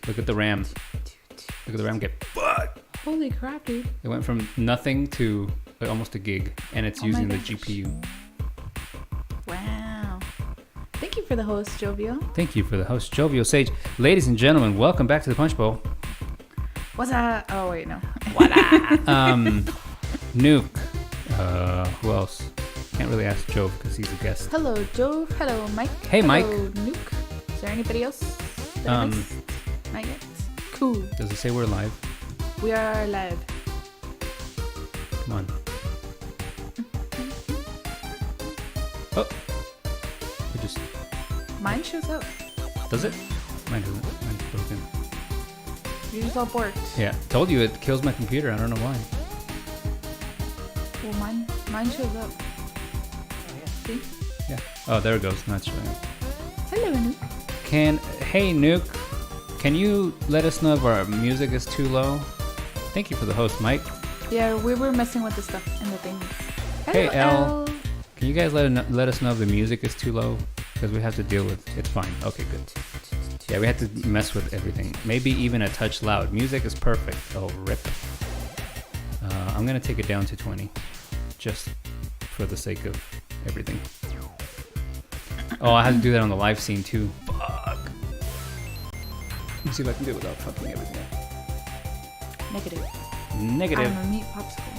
Look at the RAM. Look at the RAM get fucked. Holy crap, dude. It went from nothing to almost a gig, and it's using the GPU. Wow. Thank you for the host, Jovial. Thank you for the host, Jovial Sage. Ladies and gentlemen, welcome back to the Punch Bowl. What's that? Oh, wait, no. What Nuke. Who else? Can't really ask Jove because he's a guest. Hello, Jove. Hello, Mike. Hey, Hello, Mike. Nuke. Is there anybody else? That I missed? Not yet. Cool. Does it say we're live? We are live. Come on. Oh. We just... Mine shows up. Does it? Mine doesn't. Mine's broken. You just all borked. Yeah. Told you it kills my computer. I don't know why. Well, mine shows up. See? Yeah. Oh, there it goes. Not showing up. Hello, Nuke. Hey, Nuke. Can you let us know if our music is too low? Thank you for the host, Mike. Yeah, we were messing with the stuff and the things. Hey, Hello, L. Can you guys let us know if the music is too low? Because we have to deal with it's fine. Okay, good. Yeah, we have to mess with everything. Maybe even a touch loud. Music is perfect. Oh, rip. I'm going to take it down to 20. Just for the sake of everything. Oh, I had to do that on the live scene too. Fuck. Let me see if I can do it without fucking everything up. Negative. I'm a meat popsicle.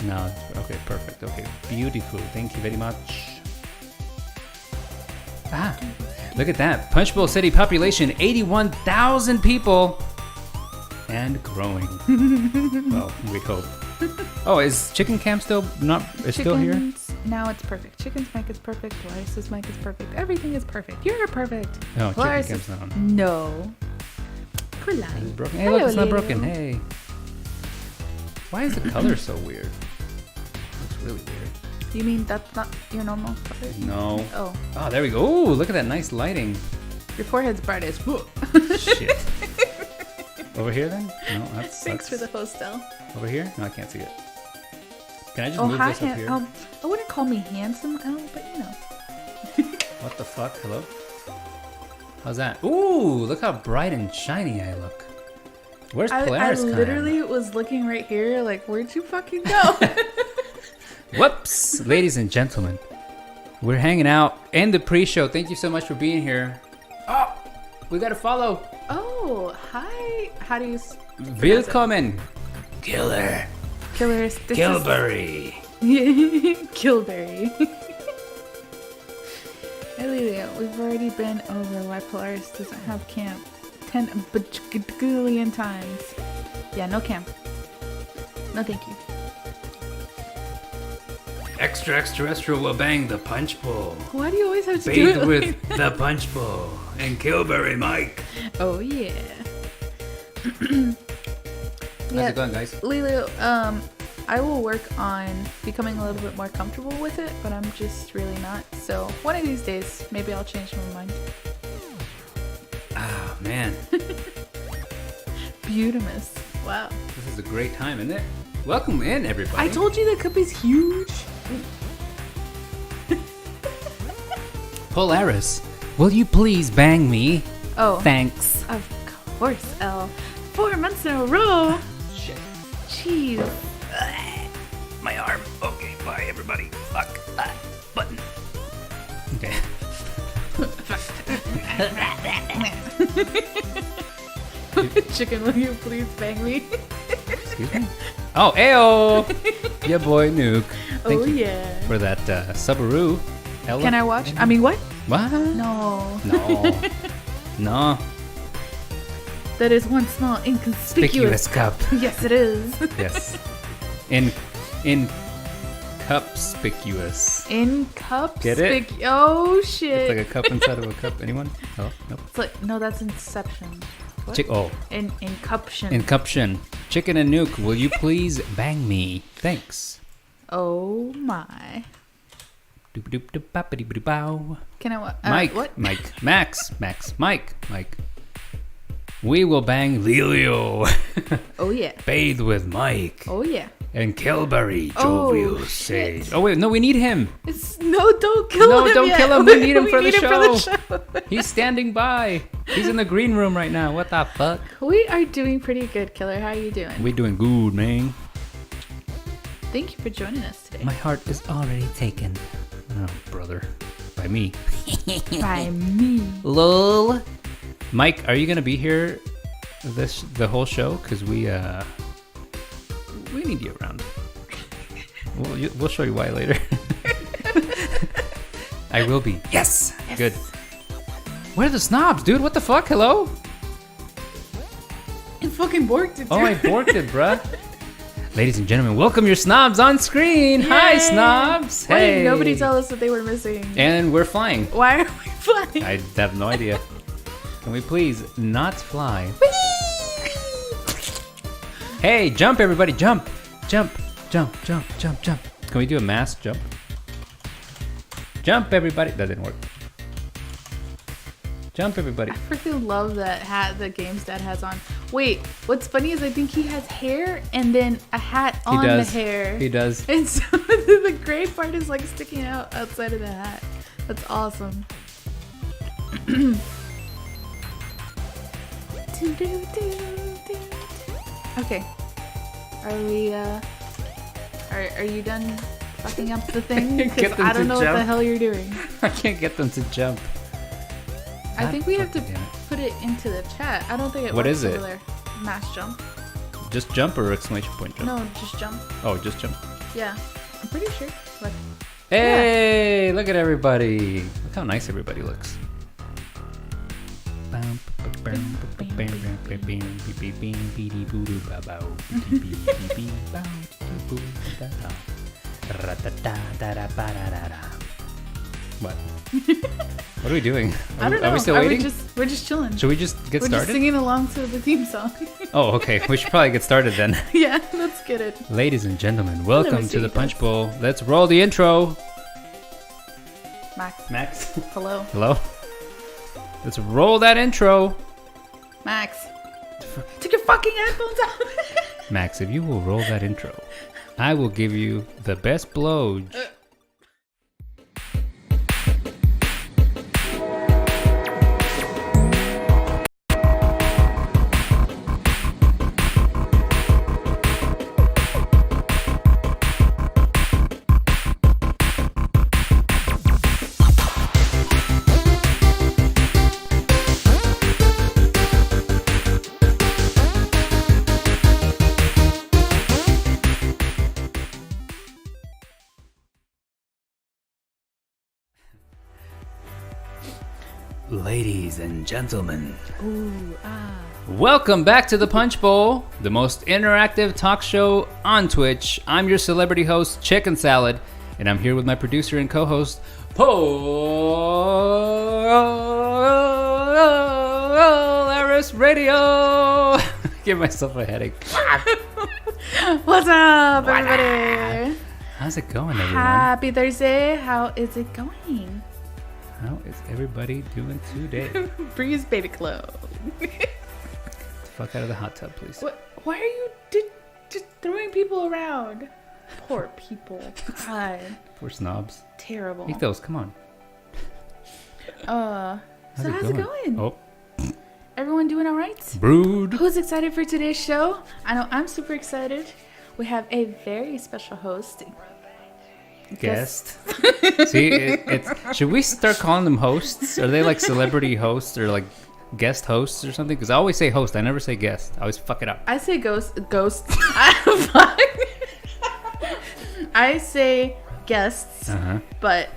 No, okay, perfect. Okay, beautiful. Thank you very much. Ah, look at that. Punch Bowl City population, 81,000 people. And growing. Well, we hope. Oh, is Chicken Camp still still here? Now it's perfect. Chicken's mic is perfect. Polaris's mic is perfect. Everything is perfect. You're perfect. No, Polaris Chicken Camp's not on. No. Quit lying. It's broken. Hey, Hello, look, it's not Leo. broken. Hey. Why is the color so weird? Looks really weird. You mean that's not your normal color? No. Oh. Oh, there we go. Ooh, look at that nice lighting. Your forehead's bright as whoa. Shit. Over here then? No, that's... Thanks for the hostel. Over here? No, I can't see it. Can I just Oh, move hi, this up here? I wouldn't call me handsome, Elle, but you know. What the fuck? Hello? How's that? Ooh, look how bright and shiny I look. Where's Polaris? I literally was looking right here, like, where'd you fucking go? Whoops! Ladies and gentlemen, we're hanging out in the pre-show. Thank you so much for being here. Oh, we got to follow. Oh, hi. How do you... Willkommen. Killer. Killers. Kilbury. Killberry. Hey, Leo, we've already been over why Polaris doesn't have camp 10 bajillion times. Yeah, no camp. No thank you. Extraterrestrial will bang the punch bowl. Why do you always have to do it Bathed with like the punch bowl and Kilbury Mike. Oh, yeah. How's it going, guys? Lilo, I will work on becoming a little bit more comfortable with it, but I'm just really not. So one of these days, maybe I'll change my mind. Ah, man. Beautimus. Wow. This is a great time, isn't it? Welcome in, everybody. I told you the cuppy's huge. Polaris, will you please bang me? Oh. Thanks. Of course, Elle. 4 months in a row. Shit. Jeez. My arm. Okay, bye, everybody. Fuck. Button. Okay. Chicken, will you please bang me? Excuse me? Oh, ayo! Yeah, boy, Nuke. Thank Oh, you yeah. for that Subaru. Ella? Can I watch? I mean, what? What? No. No. No. That is one small Conspicuous inconspicuous. cup. Yes, it is. Yes. In cup-spicuous. In cup. Get it? Oh shit. It's like a cup inside of a cup. Anyone? Oh, nope. It's like, no, that's Inception. What? In Incuption. Incuption. Chicken and Nuke, will you please bang me? Thanks. Oh my. Doop doop doop boppity boop bow. Can I what? Mike. What? Mike. Max. Mike. We will bang Lelio. Oh yeah. Bathe with Mike. Oh yeah. And Kilberry, Oh, Jovial shit. Sage. Oh wait, no, we need him. No, don't kill him. No, don't yet. kill him. We need him for the need him show. show. He's standing by. He's in the green room right now. What the fuck? We are doing pretty good, Killer. How are you doing? We doing good, man. Thank you for joining us today. My heart is already taken. Oh, brother. By me. By me. Lol. Mike, are you gonna be here the whole show? Cause we need you around. We'll show you why later. I will be. Yes. Good. Where are the snobs, dude? What the fuck? Hello? You fucking borked it, dude. Oh, I borked it, bruh. Ladies and gentlemen, welcome your snobs on screen. Hi, Yay. snobs. Why Hey. did nobody tell us that they were missing? And we're flying. Why are we flying? I have no idea. Can we please not fly? Hey, jump, everybody. Jump. Jump. Jump. Jump. Jump. Jump. Can we do a mass jump? Jump, everybody. That didn't work. Jump, everybody. I freaking love that hat that Games Dad has on. Wait, what's funny is I think he has hair and then a hat on the hair. He does. And so the gray part is like sticking out outside of the hat. That's awesome. Okay. Are we are you done fucking up the thing? Get Because them I don't to know what the jump. hell you're doing. I can't get them to jump. I think we have to Damn it. put it into the chat. I don't think it What works is it? over there. Mass jump. Just jump or exclamation point jump? No, just jump. Oh, just jump. Yeah. I'm pretty sure. But Hey, look at everybody. Look how nice everybody looks. What? What are we doing? I don't know. Are we still waiting? We're just chilling. Should we just get We're started? just singing along to the theme song. Oh, okay. We should probably get started then. Yeah, let's get it. Ladies and gentlemen, welcome to the Seagulls. Punch Bowl. Let's roll the intro. Max. Max. Hello. Hello? Let's roll that intro. Max. Take your fucking headphones off. Max, if you will roll that intro, I will give you the best blow. Ladies and gentlemen, Ooh, ah. welcome back to the Punch Bowl, the most interactive talk show on Twitch. I'm your celebrity host, Chicken Salad, and I'm here with my producer and co-host, Polaris Radio. Give myself a headache. What's up, everybody? How's it going, everyone? Happy Thursday. How is it going? How is everybody doing today? Breeze baby clothes. Get the fuck out of the hot tub, please. What? Why are you just throwing people around? Poor people. God. Poor snobs. Terrible. Eat those, come on. So how's it going? Oh, Everyone doing all right? brood. Who's excited for today's show? I know I'm super excited. We have a very special host. Guest. See, it's should we start calling them hosts? Are they like celebrity hosts or like guest hosts or something? Because I always say host, I never say guest. I always fuck it up. I say ghost. I say guests, but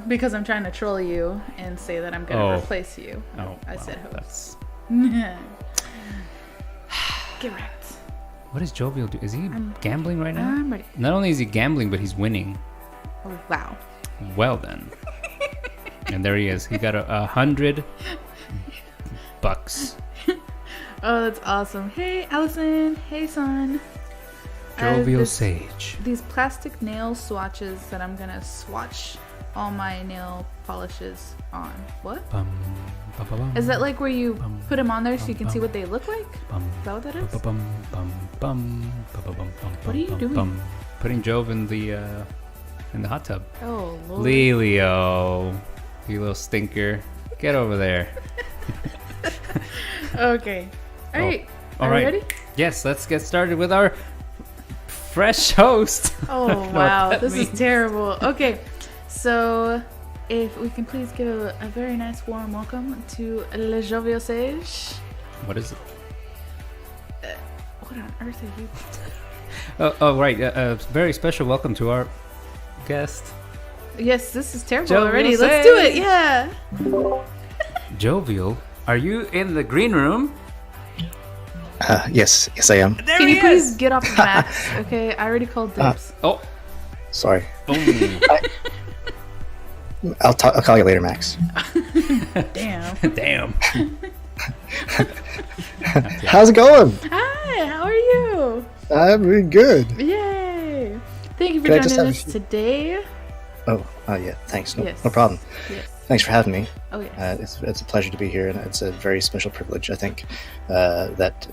because I'm trying to troll you and say that I'm gonna replace you. Oh, I wow, said host. that's... Get wrecked. What is Jovial do? Is he gambling right now? I'm ready. Not only is he gambling, but he's winning. Oh, wow. Well then. And there he is. He got $100. Oh, that's awesome. Hey, Allison. Hey, son. Jovial Sage. These plastic nail swatches that I'm gonna swatch all my nail polishes on. What? Bum, bum, bum, bum, Is that like where you bum, put them on there so you bum, can see bum, what they look like? bum, Is that what that is? bum, bum, bum, bum, bum, bum, bum, What are you bum, doing? bum. Putting Jove in the hot tub. Oh, Lord. Lelio, you little stinker, get over there. Okay. All right. All Are right. you ready? Yes, let's get started with our fresh host. Oh, know what wow. that This means. is terrible. Okay. So, if we can please give a very nice warm welcome to Le Jovial Sage. What is it? What on earth are you? Oh, right. A very special welcome to our guest, Yes, this is terrible Jovial already. Let's do it. Sage. Yeah. Jovial. Are you in the green room? Yes, I am. There Can he you please is. get off of Max? Okay, I already called dibs. Oh, Sorry. oh. I'll call you later, Max. Damn. Damn. How's it going? Hi, how are you? I'm doing good. Yay. Thank you for Can I just joining have a us few- today. Oh, yeah. Thanks. No, Yes. no problem. Yes. Thanks for having me. Oh, yes. It's a pleasure to be here, and it's a very special privilege. I think that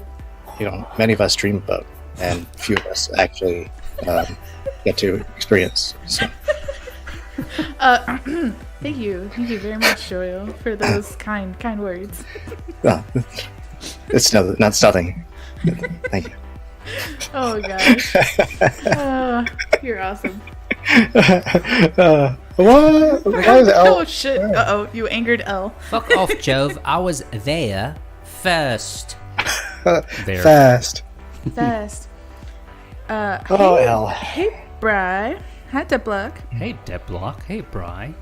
many of us dream about, and few of us actually get to experience. So, Thank you very much, Joel, for those kind words. it's nothing. Thank you. Oh gosh. You're awesome. What? Why is Oh L? shit. Uh-oh, you angered L. Fuck off, Jove. I was there first. There. Fast? Fast. Oh, hey, L. Hey, Bri. Hi, Depluck. Hey, Deblock. Hey, Bri.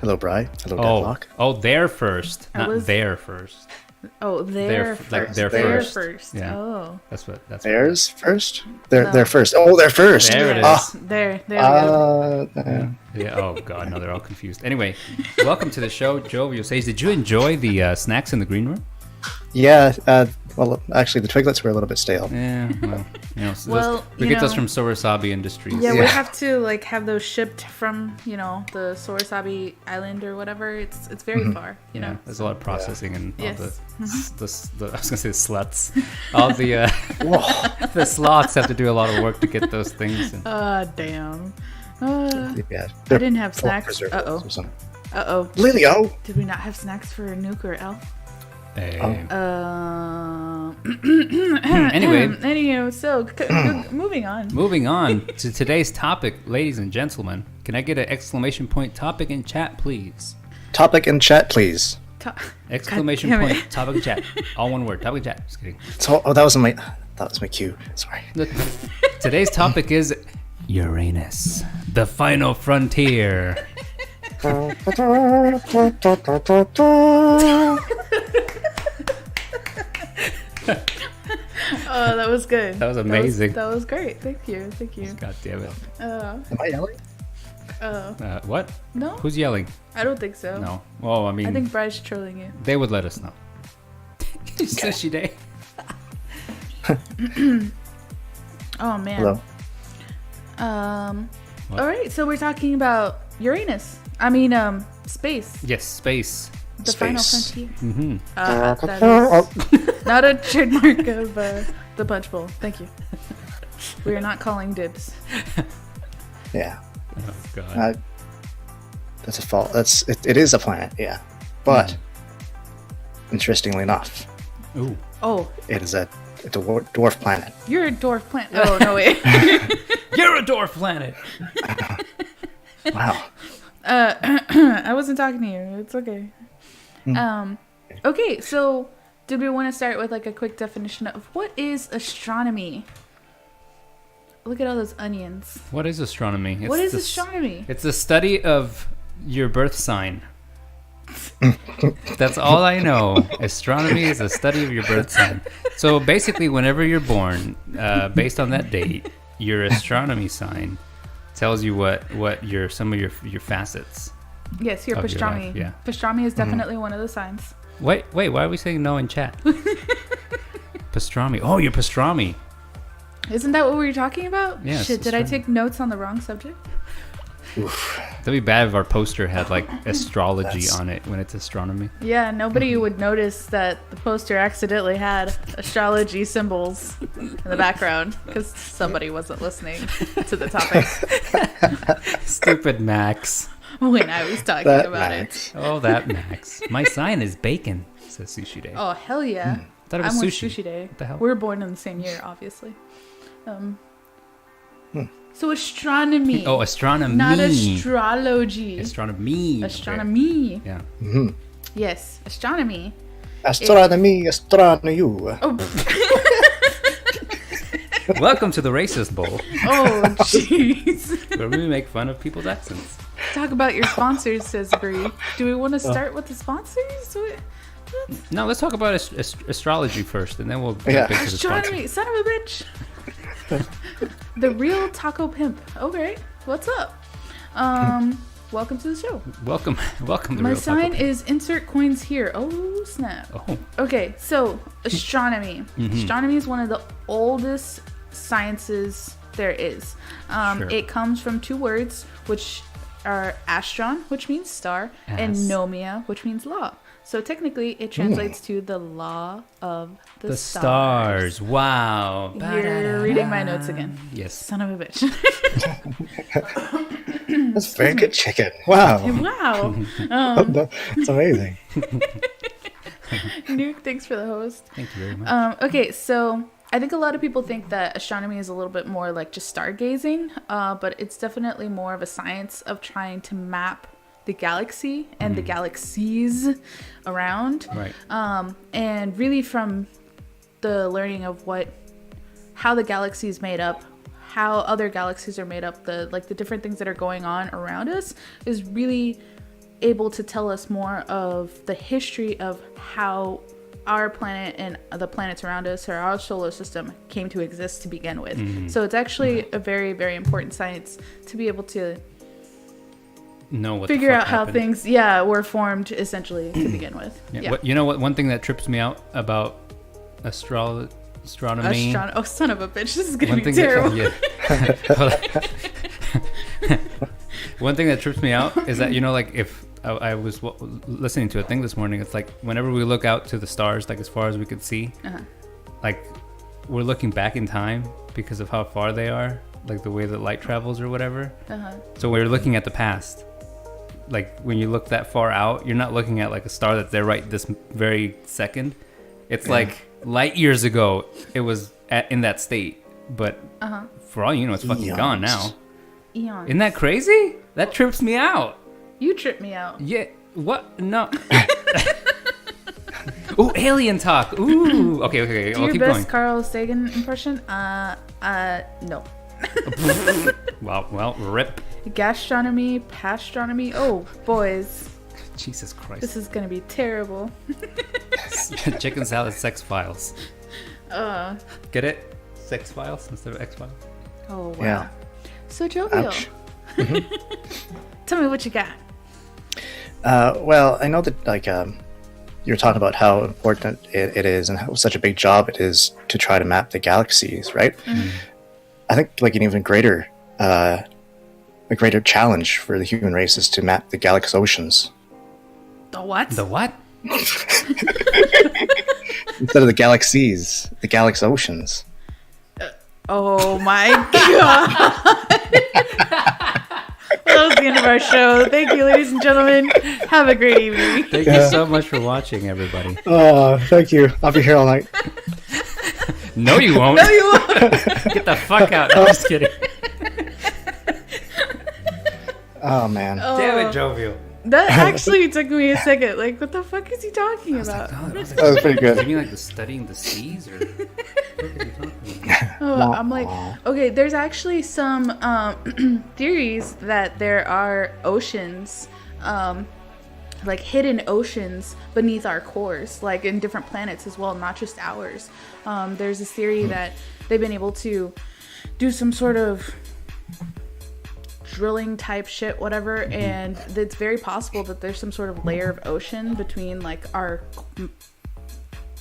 Hello, Bri. Hello, Oh, Deadlock. oh, there first, I not was- there first. Oh, they're They're- like, first. they're They're first. first. Yeah. Oh. That's what. Theirs first? They're No. they're first. Oh, they're first. There it Ah, is. There we go. Yeah. Oh God, no, they're all confused. Anyway, welcome to the show, Jovial Sage. Did you enjoy the snacks in the green room? Yeah. Well, actually, the twiglets were a little bit stale. Yeah. Well, so Well, we you get those know- from Sorosabi Industries. Yeah, we Yeah. have to have those shipped from the Sorosabi Island or whatever. It's very far, you Yeah, know. there's a lot of processing and all Yes. the I was gonna say sluts. All the the slots have to do a lot of work to get those things. And, Damn. Yeah. I didn't have snacks. Uh Uh oh. Lilio. Did we not have snacks for Nuke or Elf? hey. Anyway. Anyway. Anywho, so moving on. Moving on to today's topic, ladies and gentlemen. Can I get an exclamation point topic in chat, please? Topic in chat, please. Exclamation God damn point it. topic in chat. All one word. Topic in chat. Just kidding. So, that was my cue. Sorry. Today's topic is Uranus, the final frontier. Oh, that was good. That was amazing. That was great. Thank you. God damn it. Am I yelling? What? No, Who's yelling? I don't think so. No. Oh, I mean, I think Bry's trolling you. they would let us know. Sushi day. Oh man. Hello. What? All right, so we're talking about Uranus. I mean, space. Yes, space. The final Space. frontier. Mm-hmm. That is not a trademark of the Punch Bowl. Thank you. We are not calling dibs. Yeah. Oh God. That's a fault. It is a planet. Yeah. But interestingly enough, Ooh. Oh, it's a dwarf planet. you're a dwarf plant. Oh no wait. You're a dwarf planet. Wow. I wasn't talking to you. It's okay. Okay, so did we want to start with a quick definition of what is astronomy? Look at all those onions. What is astronomy? What is the astronomy? It's the study of your birth sign. That's all I know. Astronomy is the study of your birth sign. So basically, whenever you're born, based on that date, your astronomy sign tells you what some of your facets. Yes, your Of your pastrami. life, yeah. Pastrami is definitely one of the signs. Wait, why are we saying no in chat? Pastrami. Oh, you're pastrami. Isn't that what we were talking about? Yes, Shit, did I pastrami. take notes on the wrong subject? That'd be bad if our poster had like astrology on it when it's astronomy. Yeah, nobody would notice that the poster accidentally had astrology symbols in the background because somebody wasn't listening to the topic Stupid Max. when I was talking That about Max. Oh, that Max. My sign is bacon, says Sushi Day. it. Oh, hell yeah. Thought it was I'm with sushi. Sushi Day. What the hell? We were born in the same year, obviously. So astronomy. Oh, astronomy. Not astrology. Astronomy. Astronomy. Okay. Yeah. Mm-hmm. Yes, astronomy. Astronomy, astronomy. Oh, Welcome to the Racist Bowl, oh, jeez. where we make fun of people's accents. Talk about your sponsors, says Bree. Do we want to start with the sponsors? No, let's talk about astrology first, and then we'll Yeah. jump into the sponsor. Astronomy, son of a bitch. The real taco pimp. Okay, what's up? Welcome to the show. Welcome to My Real sign Taco. is insert coins here. Oh snap. Oh, Okay, so astronomy. Astronomy is one of the oldest sciences there is. Sure. It comes from two words, which are astron, which means star, and Ass. nomia, which means law. So technically, it translates to the law of the stars. Wow. You're reading my notes again. Yes. Son of a bitch. That's very good chicken. Wow. Wow. It's amazing. Nuke, thanks for the host. Thank you very much. Okay, so I think a lot of people think that astronomy is a little bit more like just stargazing, but it's definitely more of a science of trying to map the galaxy and the galaxies around. Right. And really from the learning of how the galaxy is made up, how other galaxies are made up, the different things that are going on around us is really able to tell us more of the history of how our planet and the planets around us or our solar system came to exist to begin with. So it's actually a very, very important science to be able to Know what figure the out fuck how happened. things were formed essentially to begin with. Yeah. What, you know what? One thing that trips me out about astronomy. Oh, son of a bitch! This is gonna One be thing terrible. One thing that trips me out is that, you know, like if I was listening to a thing this morning, it's like whenever we look out to the stars, like as far as we could see, like we're looking back in time because of how far they are, like the way that light travels or whatever. So we're looking at the past. Like when you look that far out, you're not looking at like a star that's there right this very second. It's like light years ago, it was in that state, but for all you know, it's fucking Eons. gone now. Eons. Isn't that crazy? That trips me out. You tripped me out. Yeah. What? No. Ooh, alien talk. Ooh. Okay. Do I'll your keep best going. Carl Sagan impression? No. Well, rip. Gastronomy, pastronomy. Oh, boys, Jesus Christ. this is gonna be terrible. Chicken salad sex files. Uh. Get it? Sex files instead of X files. Oh wow. Yeah. So jovial. Ouch. Tell me what you got. Well, I know that you're talking about how important it is and how such a big job it is to try to map the galaxies, right? I think like an even greater challenge for the human race is to map the galaxy oceans The what? The what? instead of the galaxies, the galaxy oceans. Oh my god. That was the end of our show. Thank you, ladies and gentlemen. Have a great evening. Thank you so much for watching, everybody. Oh, thank you. I'll be here all night. No, you won't. No, you won't. Get the fuck out. I'm just kidding. Oh man. Damn it, Jovial. That actually took me a second. Like, what the fuck is he talking about? That was pretty You good. mean like the studying the seas, or what are you talking about? Oh, I'm like, okay, there's actually some theories that there are oceans, like hidden oceans beneath our cores, like in different planets as well, not just ours. There's this theory that they've been able to do some sort of drilling type shit, whatever, and it's very possible that there's some sort of layer of ocean between like our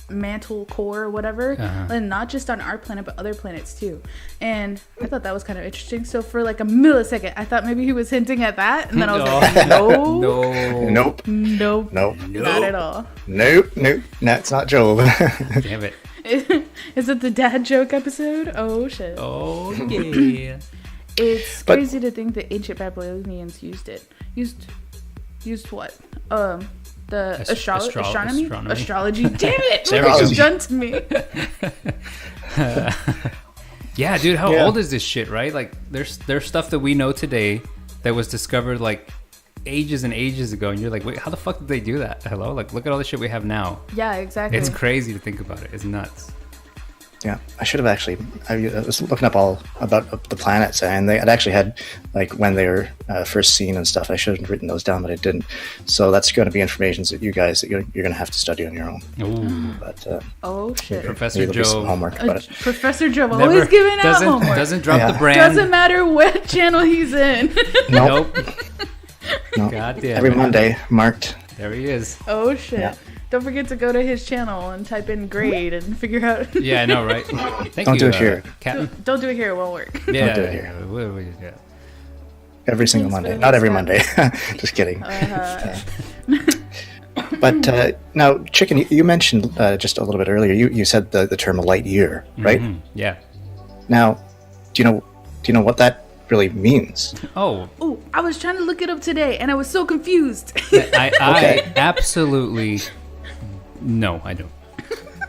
mantle core or whatever, and not just on our planet but other planets too. And I thought that was kind of interesting. So for like a millisecond I thought maybe he was hinting at that, and then I was like, Nope. Not at all. Nope. That's not Job. Damn it. Is it the dad joke episode? Oh shit. Oh yeah. It's crazy to think that ancient Babylonians used what? The astronomy? Astrology. Damn it! There What we was go. done to me? Yeah, dude, how old is this shit, right? Like, there's stuff that we know today that was discovered like ages and ages ago, and you're like, wait, how the fuck did they do that? Hello? Like, look at all the shit we have now. Yeah, exactly. It's crazy to think about it. It's nuts. Yeah, I should have actually. I was looking up all about the planets, and it actually had like when they were first seen and stuff. I should have written those down, but I didn't. So that's going to be information that you guys that you're going to have to study on your own. Ooh. But Oh shit. Professor maybe there'll be some Joe homework about it. Professor Joe never- always giving out homework. doesn't drop Yeah. the brand. Doesn't matter what channel he's in. Nope. No. God damn Every it. Monday marked. There he is. Oh shit. Yeah. Don't forget to go to his channel and type in grade and figure out. Yeah, I know, right? Thank Don't you, do it here. Captain. Don't do it here, it won't work. Yeah, do it here. yeah. Every single Thanks for Monday. the Not every discount. Monday. Just kidding. Uh, But now, Chicken, you mentioned just a little bit earlier. You said the term light year, right? Mhm, yeah. Now, do you know what that really means? Oh, oh, I was trying to look it up today and I was so confused. I Okay. absolutely no, I don't.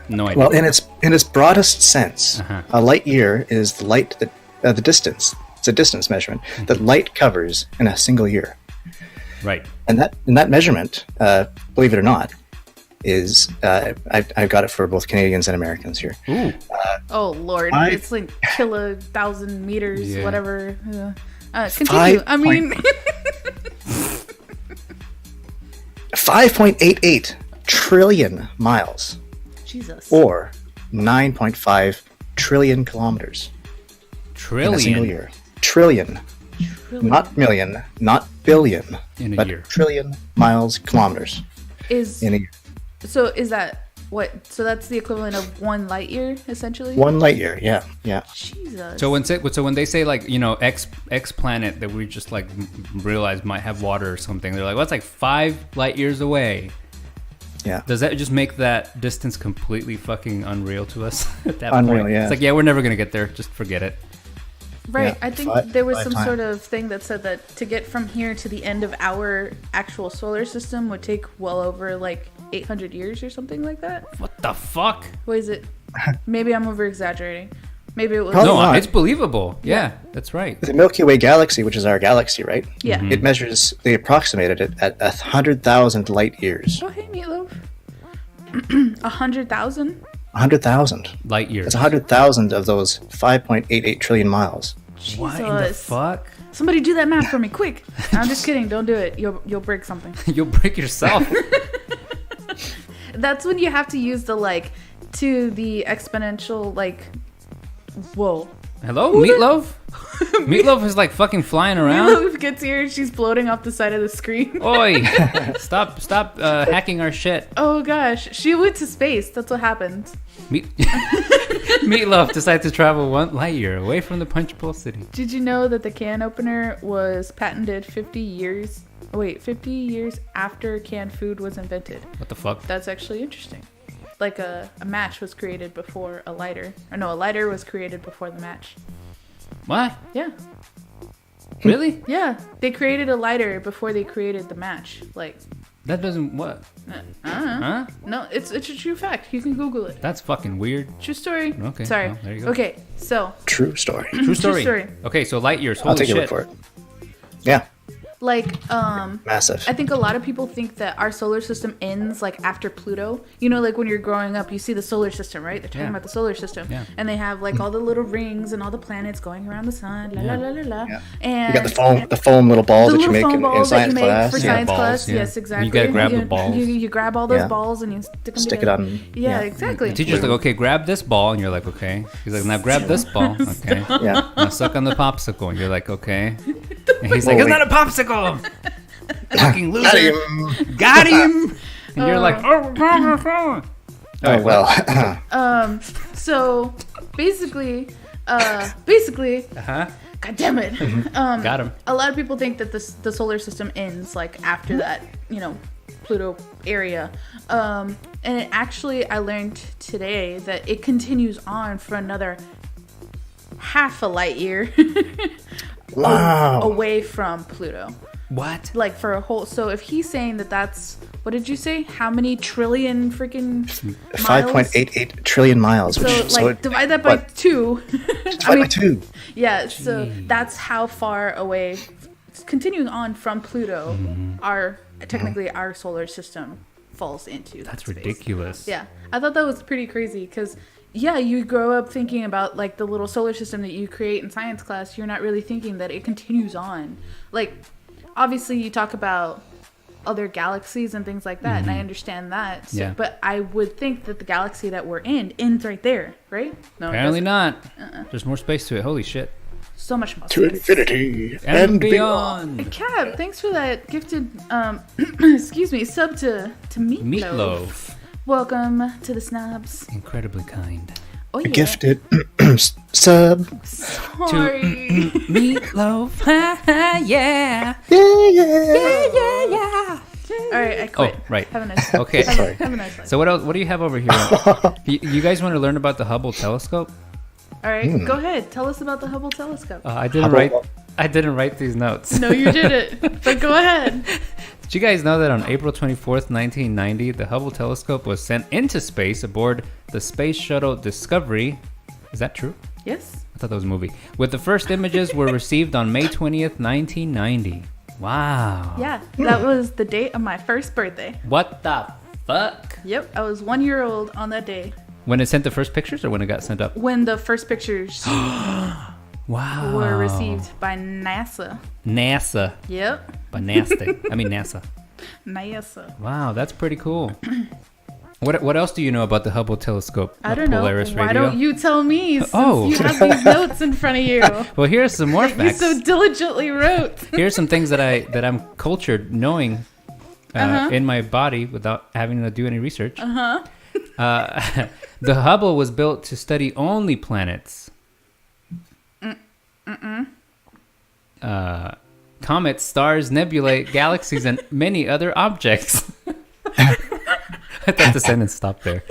No idea. Well, in its broadest sense, Uh-huh. a light year is the light that the distance. It's a distance measurement that light covers in a single year, Right. and that measurement, believe it or not, is I've got it for both Canadians and Americans here. Ooh. Oh lord, it's like 1,000 meters, Yeah. whatever. Continue. I mean, 5.88 trillion miles, Jesus. or 9.5 trillion kilometers in a single Trillion year. Trillion, not million, not billion, in a but year. trillion miles, kilometers Is in a year. so? Is that what? So that's the equivalent of 1 light year, essentially. 1 light year, yeah. Jesus. So when they say like, you know, X planet that we just like realize might have water or something, they're like, well, it's like 5 light years away. Yeah. Does that just make that distance completely fucking unreal to us at that Unreal, point? yeah. It's like, yeah, we're never gonna get there. Just forget it. Right. Yeah, I think five- there was five some times. sort of thing that said that to get from here to the end of our actual solar system would take well over like 800 years or something like that. What the fuck? What is it? Maybe I'm over exaggerating. Maybe it was. Probably No, not. it's believable. Yeah, that's right. The Milky Way galaxy, which is our galaxy, right? Yeah. Mm-hmm. It measures, they approximated it at 100,000 light years. Oh, hey, Meatloaf. 100,000? 100,000. Light years. It's 100,000 of those 5.88 trillion miles. What in the Jesus. fuck? Somebody do that math for me, quick. I'm just kidding. Don't do it. You'll break something. You'll break yourself. That's when you have to use the like to the exponential like. Whoa. Hello, Meatloaf? Meatloaf is like fucking flying around. Meatloaf gets here. She's floating off the side of the screen. Oi! Stop hacking our shit. Oh gosh, she went to space. That's what happened. Meatloaf decided to travel 1 light year away from the Punch Bowl City. Did you know that the can opener was patented 50 years after canned food was invented? What the fuck? That's actually interesting. Like a match was created before a lighter. Or no, a lighter was created before the match. What? Yeah. Really? Yeah. They created a lighter before they created the match. Like, That doesn't what? Huh? no, it's a true fact. You can Google it. That's fucking weird. True story. Okay, Sorry. well, there you go. Okay, so True story. True story. story. Okay, so light years. Holy I'll take shit. your word for it. Yeah, like massive. I think a lot of people think that our solar system ends like after Pluto. You know, like when you're growing up, you see the solar system, right? They're talking Yeah. about the solar system, Yeah. and they have like all the little rings and all the planets going around the sun. La Yeah. la la la la. Yeah. And You got the foam little balls the that you little make foam in balls that science you make class. for Yeah, science balls, class. yeah. Yes, exactly. You gotta grab the You- balls. You grab all those Yeah. balls and you stick them Stick it together. on. Yeah, exactly. The teacher's like, okay, grab this ball, and you're like, okay. He's like, now grab this ball, okay. Yeah. Now suck on the popsicle, and you're like, okay. And he's like, Whoa, it's not a popsicle. Fucking loser. Got him. Got him. And you're like, oh. Oh well. So basically, God damn it. Got him. A lot of people think that the solar system ends like after that, Pluto area. And it actually, I learned today that it continues on for another half a light year Wow. away from Pluto. What? Like for a whole, so if he's saying that that's, what did you say? How many trillion freaking miles? 5.88 trillion miles. So divide that by what? 2. Divide by 2. Yeah, so that's how far away, continuing on from Pluto, technically our solar system falls into. That's space. ridiculous. Yeah, I thought that was pretty crazy because, yeah, you grow up thinking about like the little solar system that you create in science class. You're not really thinking that it continues on. Like, obviously, you talk about other galaxies and things like that, and I understand that. So, Yeah. But I would think that the galaxy that we're in ends right there, right? No, it Apparently doesn't. not. There's more space to it. Holy shit. So much more. To space. infinity And beyond. Hey, Cab, thanks for that gifted, excuse me, sub to Meatloaf. Meatloaf. Welcome to the Snobs. Incredibly kind. Oh, yeah. Gifted sub. Sorry. Meatloaf. yeah. Yeah. All right, I quit. Oh, right. Have a nice day. Okay. Sorry. Have a nice life. So what else? What do you have over here? You guys want to learn about the Hubble telescope? All right, go ahead. Tell us about the Hubble telescope. I didn't write these notes. No, you didn't. But go ahead. Did you guys know that on April 24th, 1990, the Hubble telescope was sent into space aboard the Space Shuttle Discovery? Is that true? Yes. I thought that was a movie. With the first images were received on May 20th, 1990. Wow. Yeah, that was the date of my first birthday. What the fuck? Yep, I was 1 year old on that day When it sent the first pictures or when it got sent up? when the first pictures Wow. were received by NASA. NASA. Yep, By nasty. I mean NASA. NASA. Wow, that's pretty cool. What else do you know about the Hubble telescope? I don't know. Polaris Why radio? don't you tell me since Oh. you have these notes in front of you? Well, here's some more You facts. so diligently wrote. Here's some things that I'm cultured knowing in my body without having to do any research. The Hubble was built to study only planets. Comets, stars, nebulae, galaxies, and many other objects. I thought the sentence stopped there.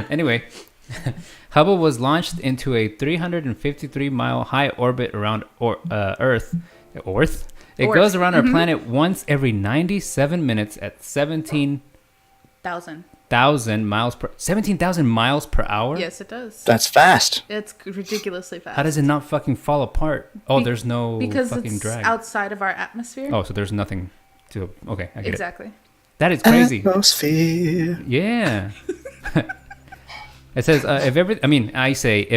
Anyway, Hubble was launched into a 353-mile high orbit around Earth. It goes around our planet once every 97 minutes at 17,000 miles per hour. Yes, it does. That's fast. It's ridiculously fast. How does it not fucking fall apart? Oh, there's no because fucking it's drag. outside of our atmosphere. Oh, so there's nothing to. Okay, I get it. Exactly. That is crazy. Atmosphere. Yeah. It says, if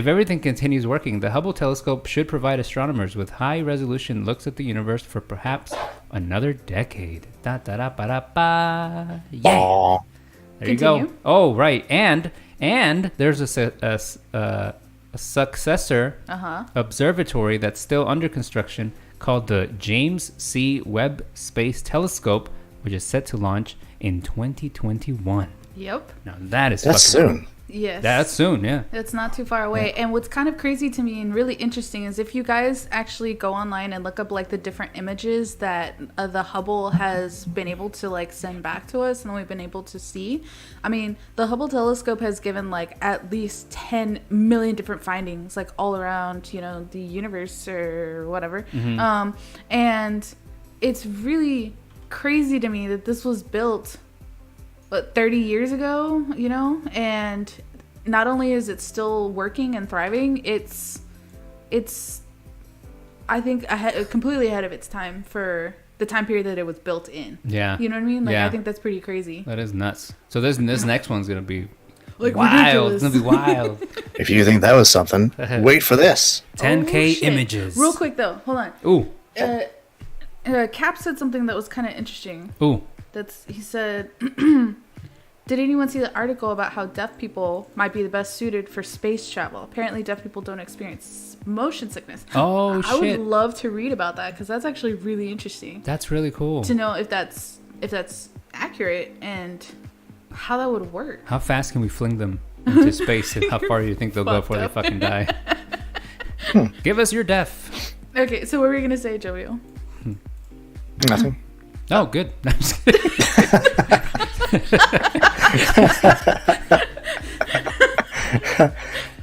everything continues working, the Hubble telescope should provide astronomers with high-resolution looks at the universe for perhaps another decade. Da da da ba da ba. Yeah. Aw. There you go. Continue. Oh, right. And there's a successor observatory that's still under construction called the James C. Webb Space Telescope, which is set to launch in 2021. Yep. Now that is That's fucking soon. Yes. That's soon, yeah. It's not too far away. And what's kind of crazy to me and really interesting is if you guys actually go online and look up like the different images that the Hubble has been able to like send back to us and we've been able to see. I mean, the Hubble telescope has given like at least 10 million different findings like all around, the universe or whatever. And it's really crazy to me that this was built 30 years ago, and not only is it still working and thriving, it's I think completely ahead of its time for the time period that it was built in. Yeah. You know what I mean? Like, Yeah. I think that's pretty crazy. That is nuts. So this next one's going to be Like, wild. ridiculous. It's going to be wild. If you think that was something, wait for this. 10K Oh, shit. images. Real quick though, hold on. Ooh. Cap said something that was kind of interesting. Ooh. He said, did anyone see the article about how deaf people might be the best suited for space travel? Apparently deaf people don't experience motion sickness. Oh, I shit. would love to read about that because that's actually really interesting That's really cool. to know if that's accurate and how that would work. How fast can we fling them into space, and how far do you think they'll go before they fucking die? Give us your death. Okay, so what were you gonna say, Jovial? Nothing. Oh, good. I'm just kidding.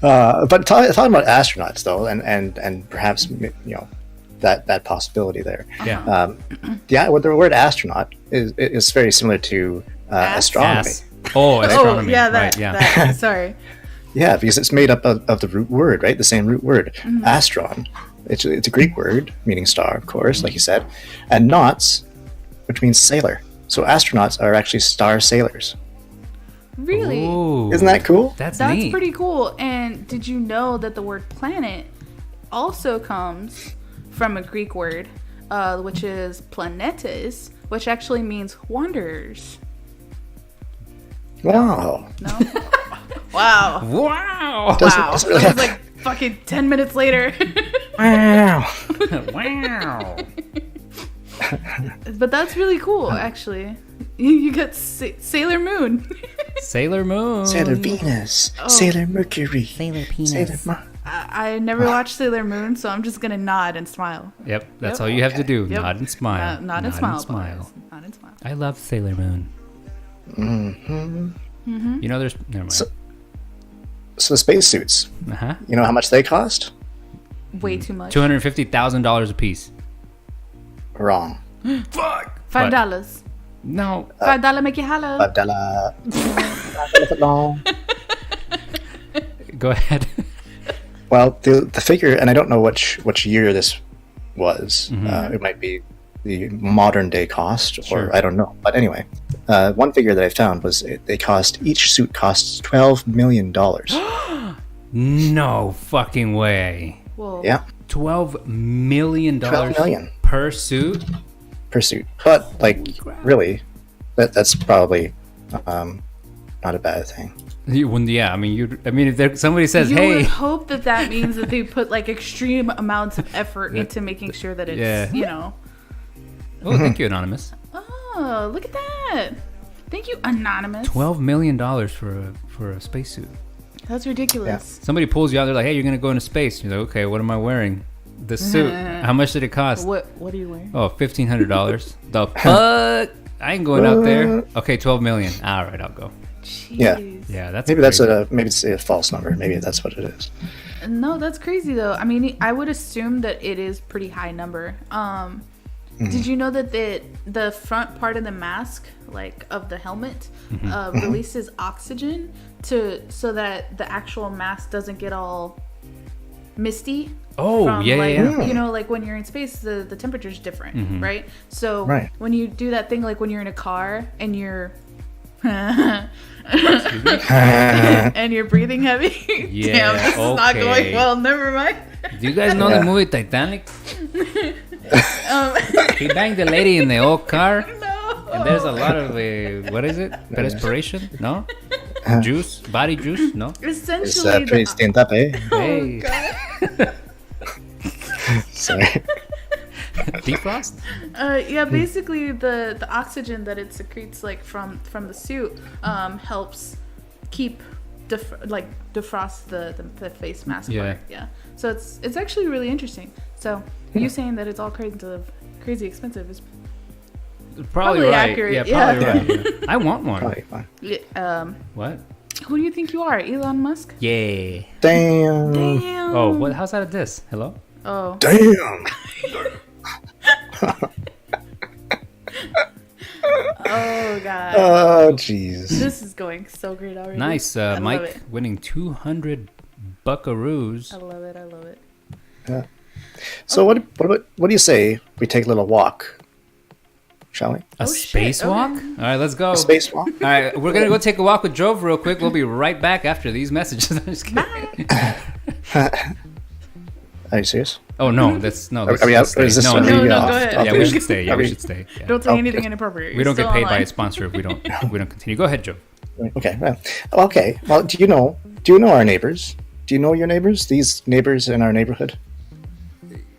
But talking about astronauts though, and perhaps that possibility there. Yeah. Well, the word astronaut is very similar to astronomy. Ass. Oh, astronomy. Oh, yeah, that. Right, yeah. That, sorry. Yeah, because it's made up of the root word, right? The same root word, astron. It's a Greek word meaning star, of course, like you said, and nauts, which means sailor. So astronauts are actually star sailors. Really? Ooh, Isn't that cool? That's That's neat. pretty cool. And did you know that the word planet also comes from a Greek word, which is planetes, which actually means wanderers? Wow. No? Wow. Wow. Doesn't really That was have- like fucking 10 minutes later. Wow. Wow. But that's really cool, actually. You got Sailor Moon. Sailor Moon. Sailor Venus, Sailor Mercury, Sailor Mars. I never watched Sailor Moon, so I'm just going to nod and smile. Yep, that's Yep. all you have to do. Yep. Nod and smile. Nod and smile. boys. Nod and smile. I love Sailor Moon. You know, there's never mind. So the spacesuits, Uh-huh. you know how much they cost? Way too much. $250,000 a piece. Wrong. Fuck. $5. No. $5 make you holla. $5 foot long. Go ahead. Well, the figure, and I don't know which year this was. It might be the modern day cost, or Sure. I don't know. But anyway, one figure that I found was each suit costs $12 million. No fucking way. Whoa. Yeah, $12 million $12 million per suit? per suit. But like, really, that's probably not a bad thing. Yeah, I mean, if somebody says, You "Hey," would hope that means that they put like extreme amounts of effort into making sure that it's, Yeah. Oh, thank you, Anonymous. Oh, look at that. Thank you, Anonymous. $12 million for a spacesuit. That's ridiculous. Somebody pulls you out, they're like, "Hey, you're gonna go into space." You're like, "Okay, what am I wearing?" The suit. How much did it cost? What are you wearing? Oh, $1,500. The fuck? I ain't going out there. Okay, 12 million. All right, I'll go. Jeez. Yeah, that's Maybe crazy. maybe it's a false number. Maybe that's what it is. No, that's crazy though. I mean, I would assume that it is pretty high number. Did you know that the front part of the mask, like of the helmet, releases oxygen so that the actual mask doesn't get all misty? Oh, from, yeah, like, yeah. You know, like when you're in space, the temperature's different, right? So Right. when you do that thing, like when you're in a car and you're and you're breathing heavy. Yeah, Damn, this is not okay. going well. Never mind. Do you guys know the movie Titanic? He banged the lady in the old car, No. and there's a lot of what is it? Perspiration? No? Juice? Body juice? No? It's Essentially, pretty stand up, eh? Hey, Sorry. defrost? yeah, basically the oxygen that it secretes like from the suit helps keep defrost the face mask Yeah. part. Yeah. So it's actually really interesting. So you saying that it's all crazy expensive is Probably Probably right. accurate, Yeah, yeah. probably right. Yeah. I want one. Probably fine. What? who do you think you are, Elon Musk? Yeah. Damn. Damn. Oh, what? How's that a diss? Hello? Oh. Damn. Oh god. Oh, jeez. This is going so great already. Nice. I love Mike it. winning 200 buckaroos. I love it. I love it. So what do you say we take a little walk? Shall we? A Oh, shit, spacewalk? okay. All right, let's go. A space walk? All right, we're going to go take a walk with Jove real quick. We'll be right back after these messages. I'm just kidding. Are you serious? Oh, no. That's no. Are we out? Or is this no, are no, we no, off- go ahead. off Yeah, the we air? should stay. Yeah, Are we should stay. Yeah. Don't say Okay. anything inappropriate. We don't You're get still paid by a online. sponsor if we don't continue. Go ahead, Joe. Okay. Well, okay. Well, do you know our neighbors? Do you know your neighbors? These neighbors in our neighborhood?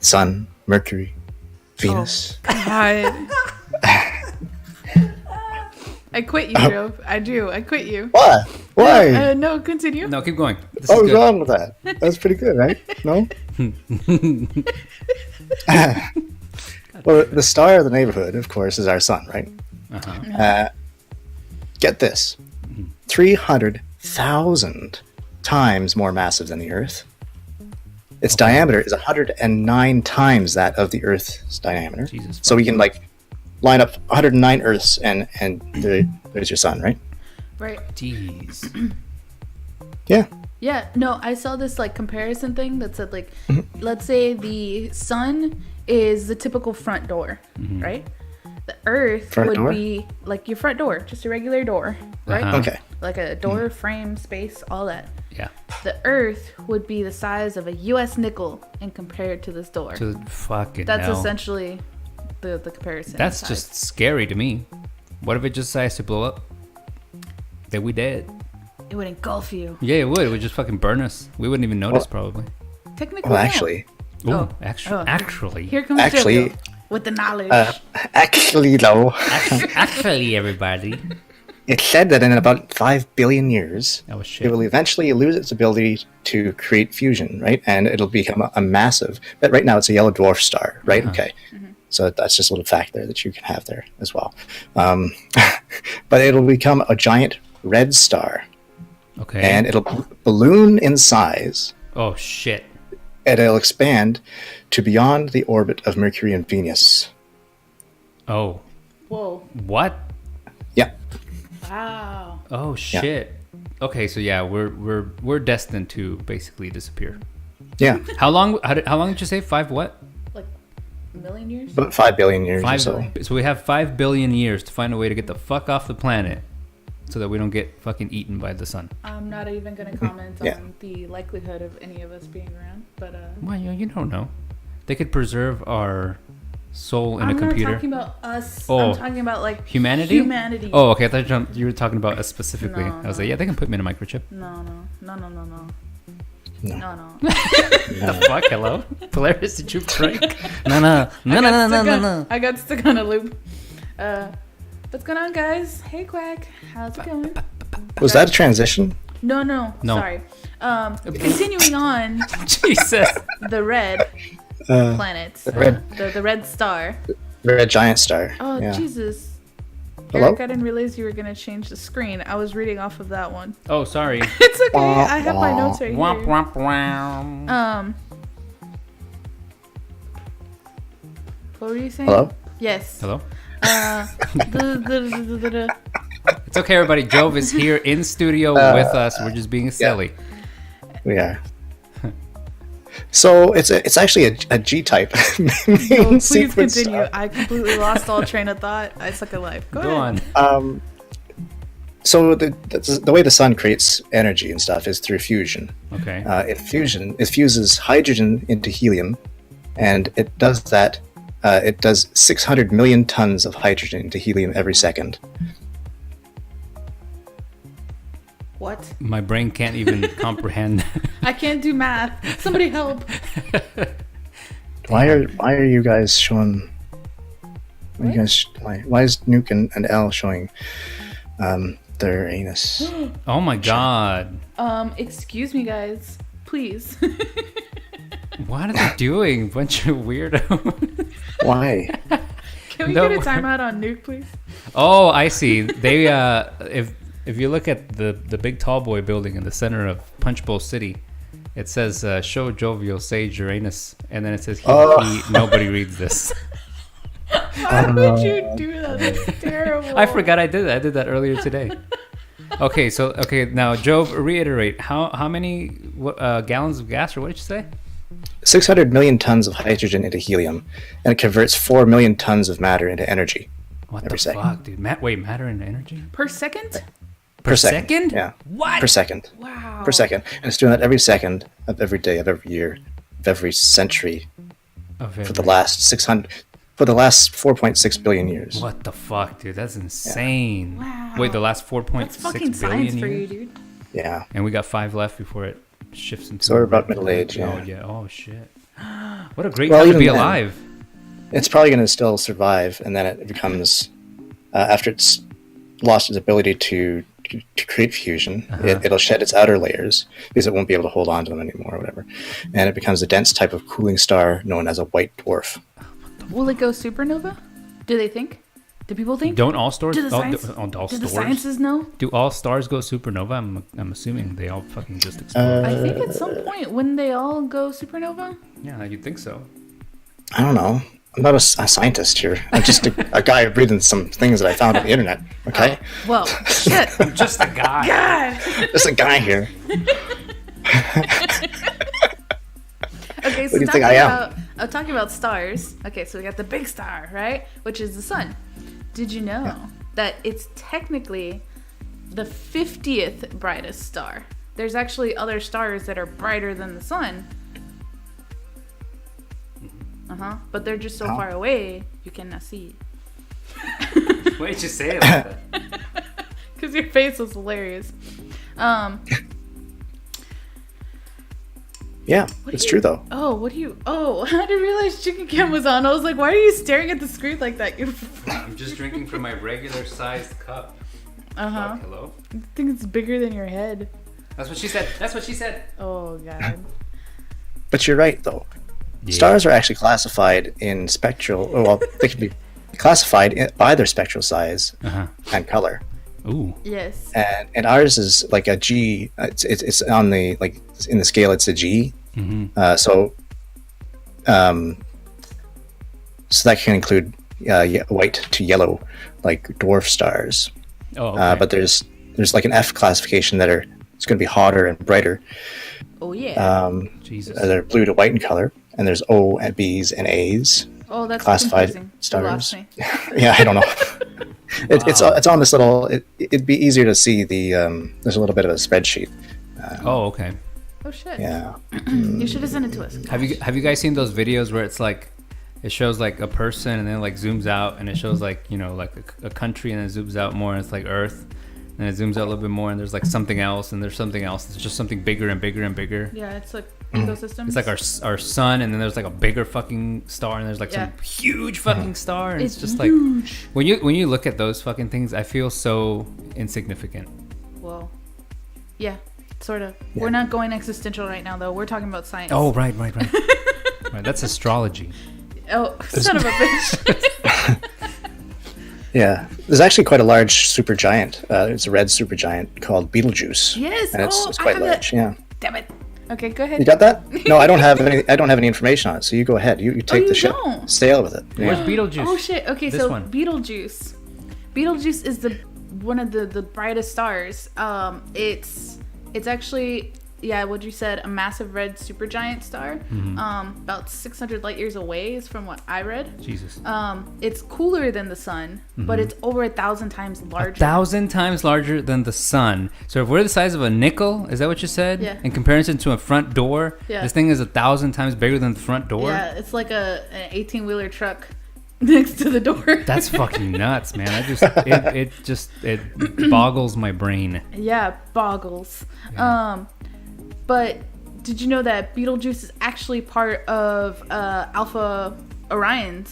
Sun, Mercury, Venus. God. I quit you, Joe. I do. I quit you. Why? Why? No, continue. No, keep going. This What is was good. wrong with that? That's pretty good, right? No? Well, the star of the neighborhood, of course, is our sun, right? Uh-huh. Get this. 300,000 times more massive than the Earth. Its diameter is 109 times that of the Earth's diameter. Jesus So we can line up 109 Earths and there's your sun, right? Right. Jeez. Yeah. Yeah, no, I saw this comparison thing that said let's say the sun is the typical front door, right? The Earth Front would door? be like your front door, just a regular door, right? Uh-huh. Okay. Like a door, frame, space, all that. Yeah. The Earth would be the size of a U.S. nickel and compared to this door. To fucking That's hell. essentially the comparison. That's size. just scary to me. What if it just decides to blow up? Then we dead. It would engulf you. Yeah, it would. It would just fucking burn us. We wouldn't even notice, probably. Technically, Well, yeah. actually, Ooh, Oh. actually. Here comes Actually- JoJo with the knowledge. though, Actually, everybody. it's said that in about 5 billion years, Oh, shit. it will eventually lose its ability to create fusion, right? And it'll become a massive. But right now, it's a yellow dwarf star, right? Okay. So that's just a little fact there that you can have there as well. But it'll become a giant red star, Okay. and it'll balloon in size, Oh, shit. and it'll expand to beyond the orbit of Mercury and Venus. Oh. Whoa. What? Yeah. Wow. Oh, shit. Okay, so yeah, we're destined to basically disappear. Yeah. How long did you say? 5 what? Like a million years? About 5 billion years or 5 so. So we have 5 billion years to find a way to get the fuck off the planet so that we don't get fucking eaten by the sun. I'm not even going to comment Yeah. on the likelihood of any of us being around, but Well, you don't know. They could preserve our soul in I'm a computer. not talking about us. Oh. I'm talking about Humanity? Humanity. Oh, okay. I thought you were talking about us specifically. No, I was no. like, yeah, they can put me in a microchip. No. No. No. The fuck? Hello? Polaris, did you break? No. I got stuck on a loop. What's going on, guys? Hey, Quack. How's it going? Was that a transition? No. No. Sorry. Continuing on, Jesus. the red planet. The red star. Red giant star. Oh, yeah. Jesus. Hello? Eric, I didn't realize you were going to change the screen. I was reading off of that one. Oh, sorry. It's okay. I have my notes right Womp, here. womp, womp. What were you saying? Hello? Yes. Hello? The It's okay, everybody. Jove is here in studio with us. We're just being silly. We are. So it's actually a G-type main Please sequence continue. star. I completely lost all train of thought. I suck at life. Go ahead. on. So the way the sun creates energy and stuff is through fusion. Okay. It fuses hydrogen into helium, and it does that. It does 600 million tons of hydrogen into helium every second. What? My brain can't even comprehend. I can't do math. Somebody help. Why are you guys showing? Why is Nuke and L showing their anus? Oh my god. Excuse me, guys. Please. What are they doing? Bunch of weirdos. Why? Can we No. get a timeout on Nuke, please? Oh, I see. They if you look at the big tall boy building in the center of Punch Bowl City, it says show jovial sage Uranus, and then it says he nobody reads this. Why would you do that? That's terrible. I forgot I did that. I did that earlier today. Okay, now Jove, reiterate how many gallons of gas, or what did you say? 600 million tons of hydrogen into helium, and it converts 4 million tons of matter into energy. What Every the second. fuck, dude? Matter and energy Per second? per second? Yeah. What? Per second. Wow. Per second. And it's doing that every second of every day of every year of every century for the last 4.6 billion years. What the fuck, dude? That's insane. Wow. Wait, the last That's 4.6 fucking billion science for you, years? dude. Yeah. And we got 5 left before it shifts into. So we're about middle age, Oh yeah. yeah. Oh shit. What a great Well, time to even be then- alive. It's probably going to still survive, and then it becomes after it's lost its ability to create fusion. It'll shed its outer layers because it won't be able to hold on to them anymore or whatever. And it becomes a dense type of cooling star known as a white dwarf. Will it go supernova? Do they think? Do people think? Don't all stars? Do the sciences know? Do all stars go supernova? I'm assuming they all fucking just explode. I think at some point, wouldn't they all go supernova? Yeah, you'd think so. I don't know. I'm not a scientist here. I'm just a guy reading some things that I found on the internet. Okay. Well, shit. I'm just a guy. God. Just a guy here. Okay, so What do you think I am? I'm talking about stars. Okay, so we got the big star, right? Which is the sun. Did you know that it's technically the 50th brightest star? There's actually other stars that are brighter than the sun. But they're just so far away, you cannot see. Why did you say it like that? Because your face was hilarious. Yeah, it's true though. Oh, I didn't realize Chicken Cam was on. I was like, why are you staring at the screen like that? I'm just drinking from my regular sized cup. Uh-huh. Fuck, hello? I think it's bigger than your head. That's what she said. Oh, God. But you're right though. Yeah. Stars are actually classified in spectral. Well, they can be classified by their spectral size and color. Ooh. Yes. And ours is like a G. It's on the in the scale. It's a G. Mm-hmm. So that can include white to yellow, like dwarf stars. Oh. Okay. But there's like an F classification it's going to be hotter and brighter. Oh yeah. Jesus. They're blue to white in color, and there's O and B's and A's. Oh, that's classified confusing. stars. You lost me. Yeah, I don't know. It's on this little. It'd be easier to see the. There's a little bit of a spreadsheet. Oh, okay. Oh shit. Yeah. You should have sent it to us. Have you guys seen those videos where it's like, it shows like a person and then like zooms out and it shows like, you know, like a country and then zooms out more and it's like Earth and it zooms out a little bit more and there's like something else and there's something else. It's just something bigger and bigger and bigger. Yeah, it's like ecosystems. It's like our sun and then there's like a bigger fucking star and there's like some huge fucking star and it's just huge. like when you look at those fucking things, I feel so insignificant. Well, yeah, sort of. Yeah. We're not going existential right now though. We're talking about science. Oh, right. Right, that's astrology. Oh, son of a bitch. Yeah. There's actually quite a large supergiant. It's a red supergiant called Betelgeuse. Yes. And it's quite large. Yeah. Damn it. Okay, go ahead. You got that? No, I don't have any. I don't have any information on it. So you go ahead. You take the ship. don't? Sail with it. Yeah. Where's Beetlejuice? Oh shit. Okay, This so one. Beetlejuice. Beetlejuice is one of the brightest stars. It's actually, yeah, what you said, a massive red supergiant star. About 600 light years away is from what I read. Jesus. It's cooler than the sun, but it's over 1,000 times larger. 1,000 times larger than the sun. So if we're the size of a nickel, is that what you said? Yeah. In comparison to a front door, Yeah. this thing is 1,000 times bigger than the front door. Yeah, it's like an 18-wheeler truck next to the door. That's fucking nuts, man. It boggles my brain. Yeah, boggles. Yeah. But did you know that Betelgeuse is actually part of Alpha Orion,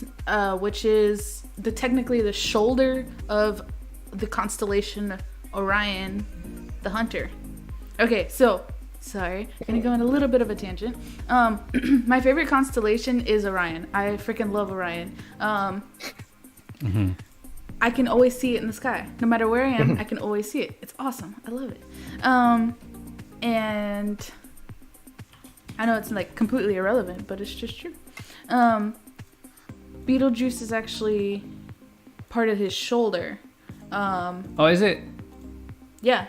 which is technically the shoulder of the constellation Orion, the Hunter. Okay, so sorry, gonna go on a little bit of a tangent. My favorite constellation is Orion. I freaking love Orion. I can always see it in the sky, no matter where I am. I can always see it. It's awesome. I love it. And I know it's like completely irrelevant, but it's just true. Betelgeuse is actually part of his shoulder. Oh, is it? Yeah.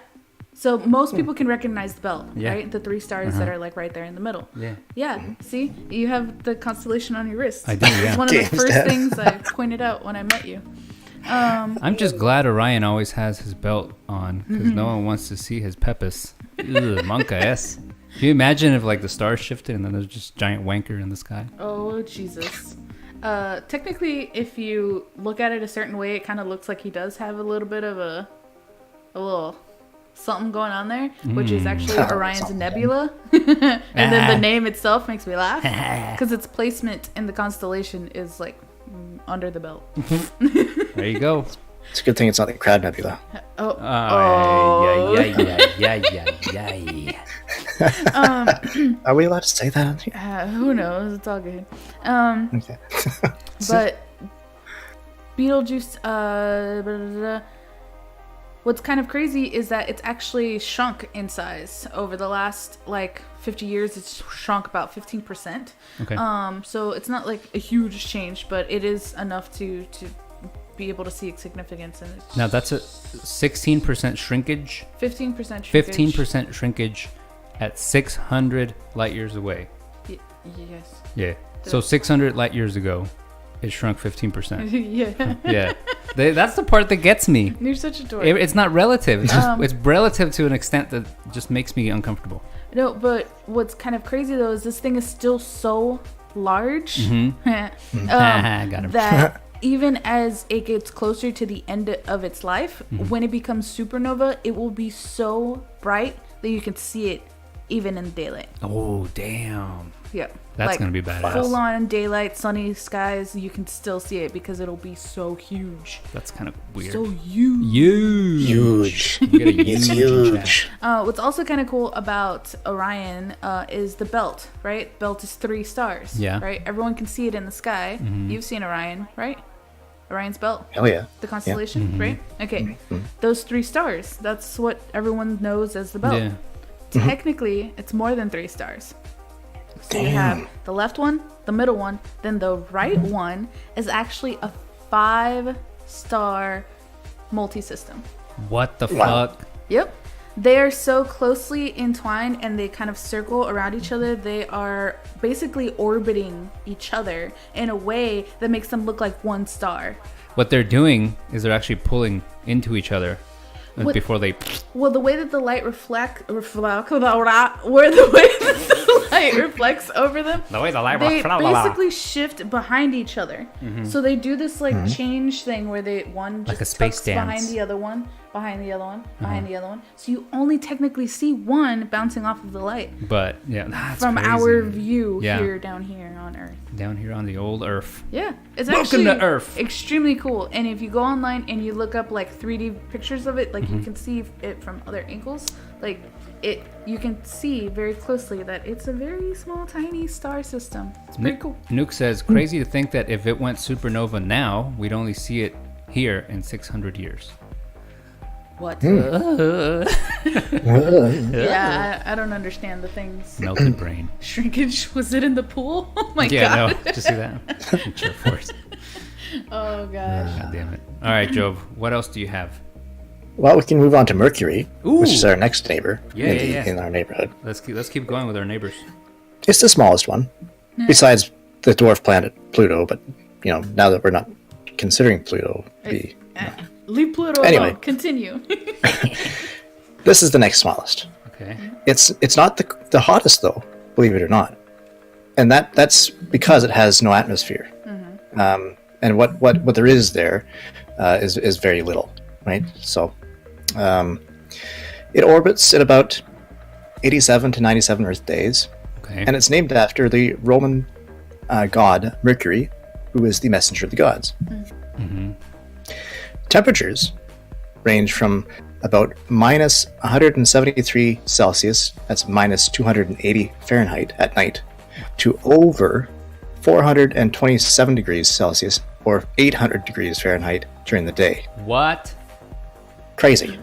So most people can recognize the belt, Yeah. right? The 3 stars that are like right there in the middle. Yeah. Yeah. See, you have the constellation on your wrist. I do, yeah. It's one of the Games first Dad. things I pointed out when I met you. I'm just glad Orion always has his belt on because no one wants to see his pepis. Ugh, Monka S. Can you imagine if like the stars shifted and then there's just giant wanker in the sky? Oh, Jesus. Technically, if you look at it a certain way, it kind of looks like he does have a little bit of a little something going on there, which is actually Orion's nebula. And then the name itself makes me laugh because its placement in the constellation is like under the belt. There you go. It's a good thing it's not the Crab Nebula. Oh, Are we allowed to say that on here? who knows? It's all good. Okay. But Beetlejuice, what's kind of crazy is that it's actually shrunk in size over the last like 50 years. It's shrunk about 15%. Okay. So it's not like a huge change, but it is enough to be able to see significance. And it's Now that's a 16% shrinkage. 15% shrinkage. 15% shrinkage at 600 light years away. Yes. Yeah. So 600 light years ago, it shrunk 15%. Yeah. Yeah. That's the part that gets me. You're such a dork. It's not relative. It's just it's relative to an extent that just makes me uncomfortable. No, but what's kind of crazy though is this thing is still so large Got him. that even as it gets closer to the end of its life, when it becomes supernova, it will be so bright that you can see it even in daylight. Oh, damn. Yeah. That's gonna be badass. Full on daylight, sunny skies, you can still see it because it'll be so huge. That's kind of weird. So huge. Huge. You get a It's huge huge. What's also kind of cool about Orion is the belt, right? Belt is 3 stars. Yeah. Right? Everyone can see it in the sky. You've seen Orion, right? Orion's belt. Hell yeah. The constellation, right? Okay. Those 3 stars, that's what everyone knows as the belt. Yeah. Technically, it's more than 3 stars. So you have the left one, the middle one, then the right one is actually a 5-star multi-system. What the Wow. fuck? Yep. They are so closely entwined and they kind of circle around each other. They are basically orbiting each other in a way that makes them look like one star. What they're doing is they're actually pulling into each other before they. Well, the way that the light reflects over them, The way the light they basically shift behind each other. So they do this like change thing where one just Like a space tucks dance. behind the other one, behind the other one, behind the other one. So you only technically see one bouncing off of the light But yeah, that's from crazy. our view Yeah. here down here on Earth. Down here on the old Earth. Yeah, it's Welcome actually to Earth. extremely cool. And if you go online and you look up like 3D pictures of it, like you can see it from other angles, like you can see very closely that it's a very small, tiny star system. It's pretty cool. Nuke says, crazy to think that if it went supernova now, we'd only see it here in 600 years. What? Uh, Yeah, I don't understand the things. Melted brain. Shrinkage? Was it in the pool? Oh my Yeah, god. no, did you see that? Sure, force. Oh gosh. God damn it. All right, Jove, what else do you have? Well, we can move on to Mercury, Ooh. which is our next neighbor Yeah. in our neighborhood. Let's keep going with our neighbors. It's the smallest one, besides the dwarf planet Pluto. But now that we're not considering Pluto, Leave Pluto Anyway. alone. Continue. this is the next smallest. Okay. It's not the hottest though, believe it or not, and that's because it has no atmosphere. And what there is there is very little, right? So it orbits at about 87 to 97 Earth days, Okay. and it's named after the Roman god Mercury, who is the messenger of the gods. Temperatures range from about minus 173 Celsius, that's minus 280 Fahrenheit at night, to over 427 degrees Celsius, or 800 degrees Fahrenheit during the day. What? Crazy.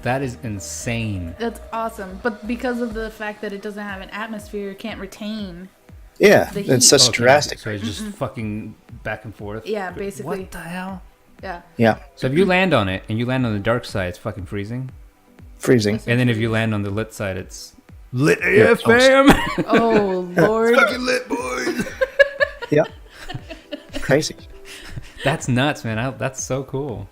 That is insane. That's awesome. But because of the fact that it doesn't have an atmosphere, it can't retain. Yeah, The it's heat. such Okay, drastic. So it's just fucking back and forth. Yeah, basically. What the hell? Yeah. Yeah, So if you land on it and you land on the dark side, it's fucking freezing. freezing. And then if you land on the lit side, it's lit Yeah, AF, fam. Oh Lord. lit, boys. Yeah, crazy. That's nuts, man. That's so cool.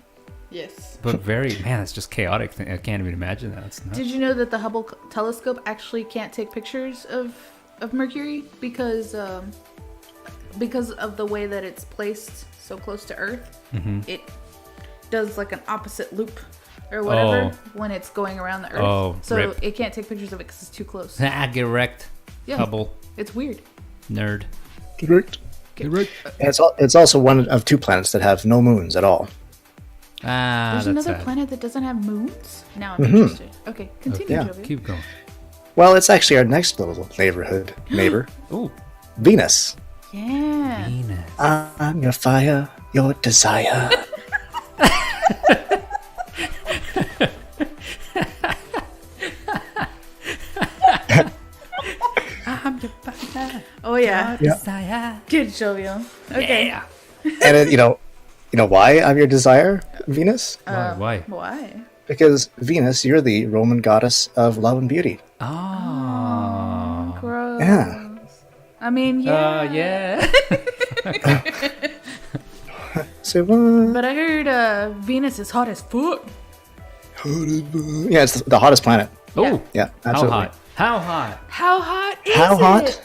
Yes. But that's just chaotic. I can't even imagine that. It's nuts. Did you know that the Hubble telescope actually can't take pictures of Mercury because of the way that it's placed so close to Earth? It does like an opposite loop or whatever when it's going around the Earth. Oh, so rip. it can't take pictures of it because it's too close. Get wrecked. Yeah. Hubble. It's weird. Nerd. Correct. Get wrecked. And it's also one of 2 planets that have no moons at all. There's that's another sad. planet that doesn't have moons? Now I'm interested. Okay, continue, Yeah. Jovi. Keep going. Well, it's actually our next little neighbor, Ooh. Venus. Yeah. Venus. I'm your fire, your desire. Oh, yeah. Yeah. Good, Jovial. Okay. Yeah. And it, you know why I'm your desire, Venus? Why? Why? Because Venus, you're the Roman goddess of love and beauty. Oh. Gross. Yeah. I mean, yeah. Yeah. Say what? But I heard Venus is hot as fuck. Yeah, it's the hottest planet. Oh. Yeah, How absolutely. hot? How hot? How hot is How it? hot?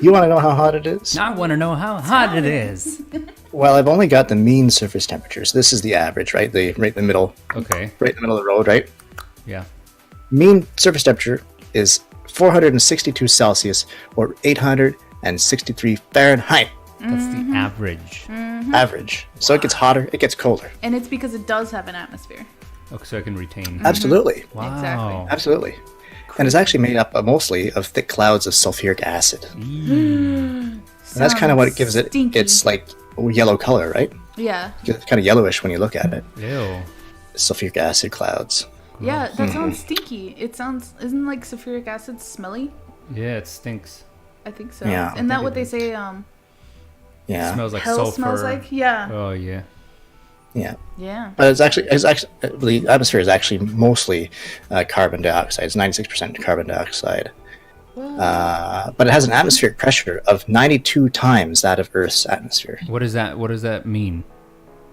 You want to know how hot it is? I want to know how hot it is. Well, I've only got the mean surface temperatures. This is the average, right? Right in the middle, Okay. right in the middle of the road, right? Yeah. Mean surface temperature is 462 Celsius or 863 Fahrenheit. That's the average. Average. So it gets hotter, it gets colder. And it's because it does have an atmosphere. Okay, so I can retain. Absolutely. Wow. Exactly. Absolutely. And it's actually made up mostly of thick clouds of sulfuric acid. And that's kind of what it gives it Stinky. its like yellow color, right? Yeah. It's kind of yellowish when you look at it. Ew. Sulfuric acid clouds. Yeah, that sounds stinky. Isn't like sulfuric acid smelly? Yeah, it stinks. I think so. Yeah. Isn't that what they it say Yeah. Smells like hell sulfur. smells like? Yeah. Oh yeah. Yeah. Yeah. But it's actually the atmosphere is actually mostly carbon dioxide. It's 96% carbon dioxide. But it has an atmospheric pressure of 92 times that of Earth's atmosphere. What does that mean?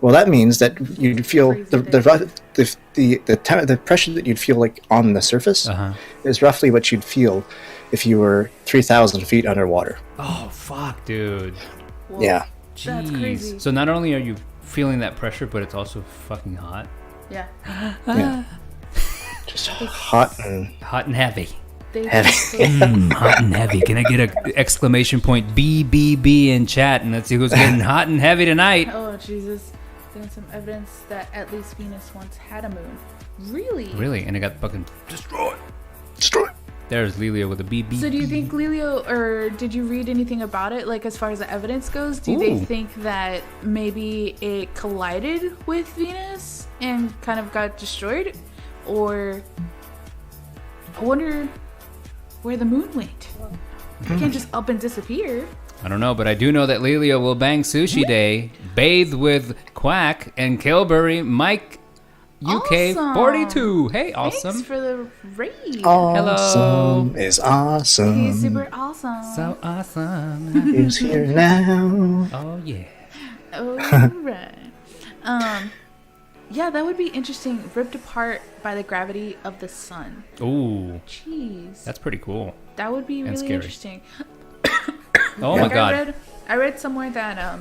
Well, that means that you'd feel Crazy the pressure that you'd feel like on the surface Uh-huh. is roughly what you'd feel if you were 3,000 feet underwater. Oh fuck, dude. Whoa. Yeah. That's Jeez. crazy. So not only are you feeling that pressure, but it's also fucking hot. Yeah. Yeah. Just hot and Hot and heavy. They heavy. Hot and heavy. Can I get a exclamation point BBB in chat and let's see who's getting hot and heavy tonight? Oh, Jesus. There's some evidence that at least Venus once had a moon. Really? Really? And it got fucking destroyed. Destroy. There's Lelia with a BB. So do you think Lelio, or did you read anything about it, like as far as the evidence goes? Do they Ooh. think that maybe it collided with Venus and kind of got destroyed? Or I wonder where the moon went. It can't just up and disappear. I don't know, but I do know that Lelia will bang Sushi Day, bathe with Quack, and Kilbury Mike UK Awesome. 42. Hey, awesome. Thanks for the raid. Awesome is He's awesome. super awesome. So awesome. He's here now. Oh, yeah. Alright. Yeah, that would be interesting. Ripped apart by the gravity of the sun. Ooh, Jeez. that's pretty cool. That would be really scary. interesting. Oh, my Like, God. I read somewhere that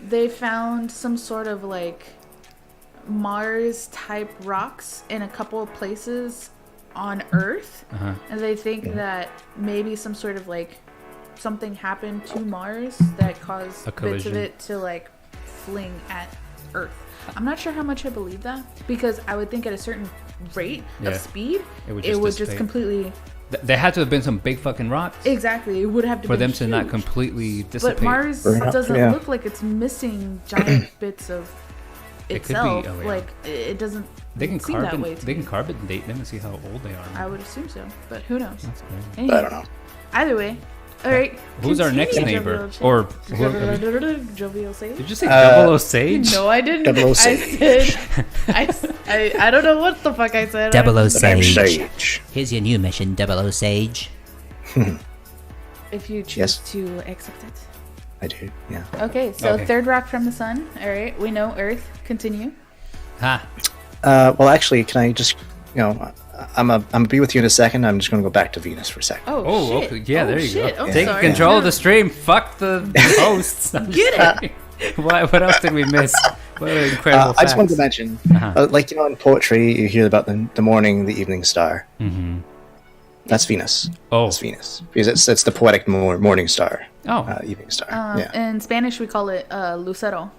they found some sort of like Mars type rocks in a couple of places on Earth, Uh-huh. and they think that maybe some sort of like something happened to Mars that caused A bits collision. of it to like fling at Earth. I'm not sure how much I believe that, because I would think at a certain rate Yeah. of speed, It would it just would just dissipate. completely. There had to have been some big fucking rocks Exactly, it would have to for be them to not huge. completely dissipate. But Mars Burn up, doesn't yeah. look like it's missing giant bits of It could be, itself. oh, yeah. Like it doesn't They can seem that way to they me. can carbon date them and see how old they are. I would assume so, but who knows? That's crazy. Anyway, I don't know. either way, all right. Who's our next continue, neighbor? Jovial Or Chat. Jovial Sage? did you say Double O Sage? No, I didn't. 00 I Sage. said. I don't know what the fuck I said. Double O The name Sage. Sage. Here's your new mission, Double O Sage. If you choose Yes. to accept it. I do, yeah. Okay, so Okay. third rock from the sun. All right, we know Earth. Continue. Ha. Well, actually, can I just, I'm gonna be with you in a second. I'm just gonna go back to Venus for a second. Oh, shit. okay. Yeah, Oh, there you shit. go. Oh, Take sorry. control of the stream. Fuck the hosts. I'm Get just kidding. What else did we miss? What incredible I just wanted to facts. mention, Uh-huh. like in poetry, you hear about the morning, the evening star. Mhm. That's Venus. Oh. That's Venus because it's the poetic morning star, Oh. evening star. In Spanish, we call it lucero.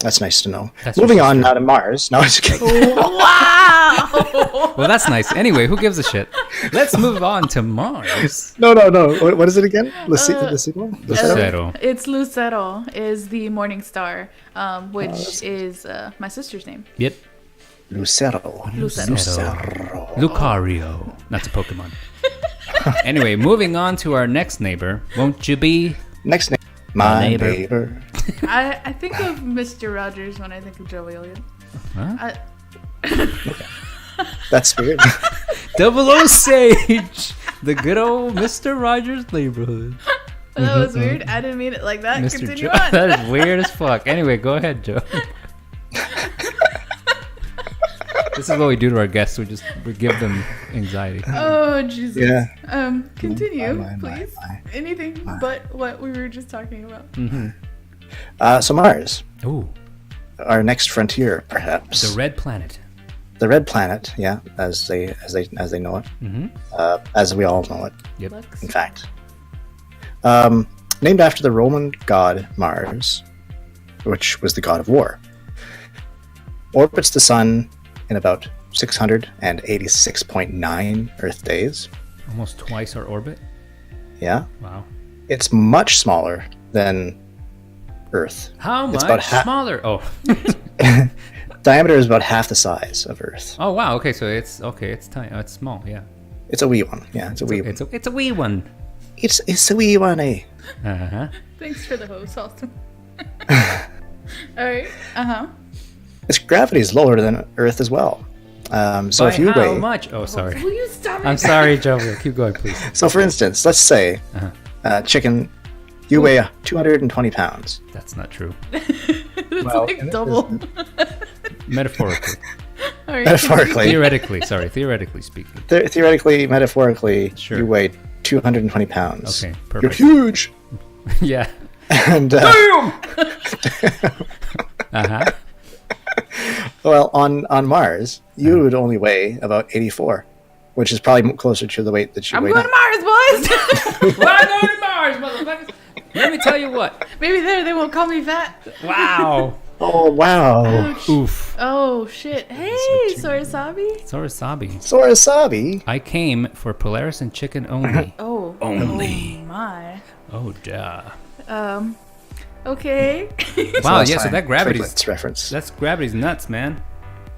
That's nice to know. That's Moving your on sister. now to Mars. No, I'm just kidding. Wow. Well, that's nice. Anyway, who gives a shit? Let's move on to Mars. No. What is it again? The sequel? Lucero. It's Lucero is the morning star, which is my sister's name. Yep. Lucero. Lucero. Lucario. That's a Pokemon. Anyway, moving on to our next neighbor. Won't you be? Next name. My neighbor. neighbor. I think of Mr. Rogers when I think of Joe Elliott. Huh? That's weird. 00 Sage. The good old Mr. Rogers neighborhood. That was weird. I didn't mean it like that. Mr. Continue Joe. on. Uh, That is weird as fuck. Anyway, go ahead, Joe. This is what we do to our guests. We give them anxiety. Oh Jesus. Yeah. Continue, My. please. Anything but what we were just talking about. So Mars, Ooh, our next frontier, perhaps. the red planet. The red planet, yeah, as they know it, as we all know it, Yep. Lux. in fact. Named after the Roman god Mars, which was the god of war. Orbits the sun in about 686.9 Earth days. Almost twice our orbit. Yeah, Wow. it's much smaller than Earth. How It's much about smaller? Oh. Diameter is about half the size of Earth. Oh wow. Okay, so it's tiny. Oh, it's small. Yeah. It's a wee one. Yeah, it's a wee one. It's a wee one. It's a wee one, eh? Uh huh. Thanks for the host, Austin. All right. Its gravity is lower than Earth as well. So By if you how weigh, much? Oh, sorry. Will you stop it? I'm sorry, Joe. Keep going, please. so for instance, let's say, chicken, you weigh 220 pounds. That's not true. It's Well, like double. Metaphorically. All right. Metaphorically, Theoretically speaking. theoretically, metaphorically, Sure. you weigh 220 pounds. Okay, You're perfect. huge. Yeah. And Uh-huh. well, on Mars, you would only weigh about 84, which is probably closer to the weight that you I'm weigh going now. to Mars, boys. We're going to Mars, motherfuckers. Let me tell you what. Maybe there they won't call me fat. Wow. Oh wow, Oof. Oh shit. Hey, Sorasabi. Sorasabi. Sorasabi. I came for Polaris and chicken only. Oh. Only. Oh my. Oh, duh. Okay. Wow, Last yeah, so time, that gravity's... triplets reference. That's gravity's nuts, man.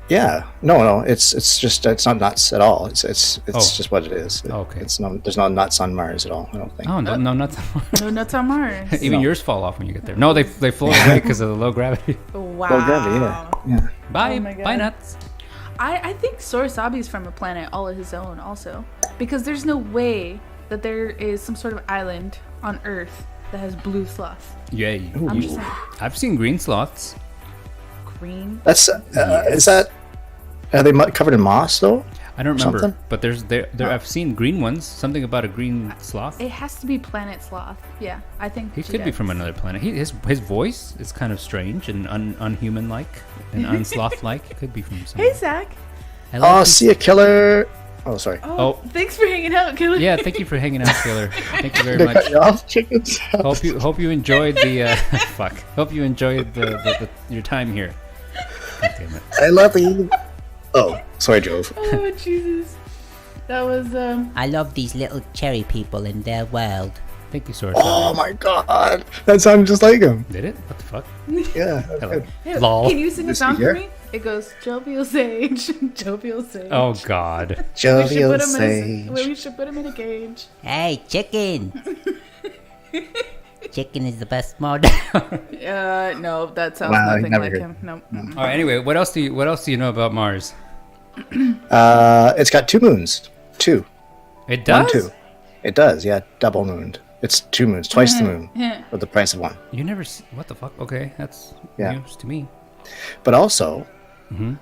Yeah, no, it's not nuts at all. It's just what it is. Okay. There's no nuts on Mars at all. I don't think. Oh, no, nuts. No nuts on Mars. Even No. yours fall off when you get there. No, they float away because of the low gravity. Wow. Low gravity, yeah. Bye. Oh my God. Bye, nuts. I think Sorasabi's from a planet all of his own also. Because there's no way that there is some sort of island on Earth that has blue sloth. Yay. I'm just saying. I've seen green sloths. Green. That's is that? Are they covered in moss though? I don't remember, Something? but I've seen green ones. Something about a green sloth. It has to be planet sloth. Yeah, I think He could be from another planet. His voice is kind of strange and unhuman-like and unsloth-like. It could be from somewhere. Hey, Zach. I like Oh, these- see a killer. Oh, sorry. Oh, thanks for hanging out, Killer. Yeah, thank you for hanging out, Taylor. Thank you very Did I cut much. you off, chickens? Hope you enjoyed the fuck. Hope you enjoyed the your time here. God damn it. I love you. Oh, sorry, Jove. Oh, Jesus. That was, I love these little cherry people in their world. Thank you, Source. Oh my God, that sounded just like him. Did it? What the fuck? Yeah. that's Hello. good. hey, Lol. can you sing a This song week, for yeah? me? It goes, Jovial Sage, Jovial Sage. Oh God. We should Jovial put him sage. we should put him in a cage. Hey, chicken! Chicken is the best mod. No, that sounds Wow, I nothing never like heard- him. No. All right. Anyway, what else do you know about Mars? It's got 2 moons. 2. It 1, does. 2. It does, yeah. Double mooned. It's 2 moons, twice the moon, Yeah. for the price of 1. You never. What the fuck? Okay, that's Yeah. news to me. But also,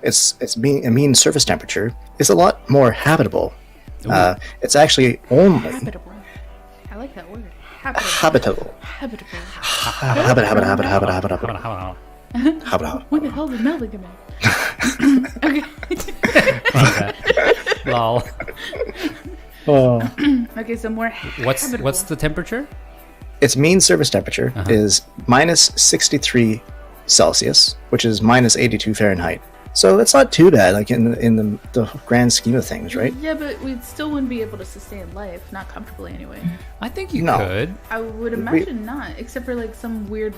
its mean surface temperature is a lot more habitable. It's actually only Habitable. I like that word. Habitable. habitable. Habitable. Habitable. When the hell did Melody come in? Okay. Lol. Oh. Okay, so more habitable. What's the temperature? Its mean surface temperature is minus 63 Celsius, which is minus 82 Fahrenheit. So that's not too bad, like in the grand scheme of things, right? Yeah, but we still wouldn't be able to sustain life, not comfortably anyway. I think you No. could. I would imagine not, except for like some weird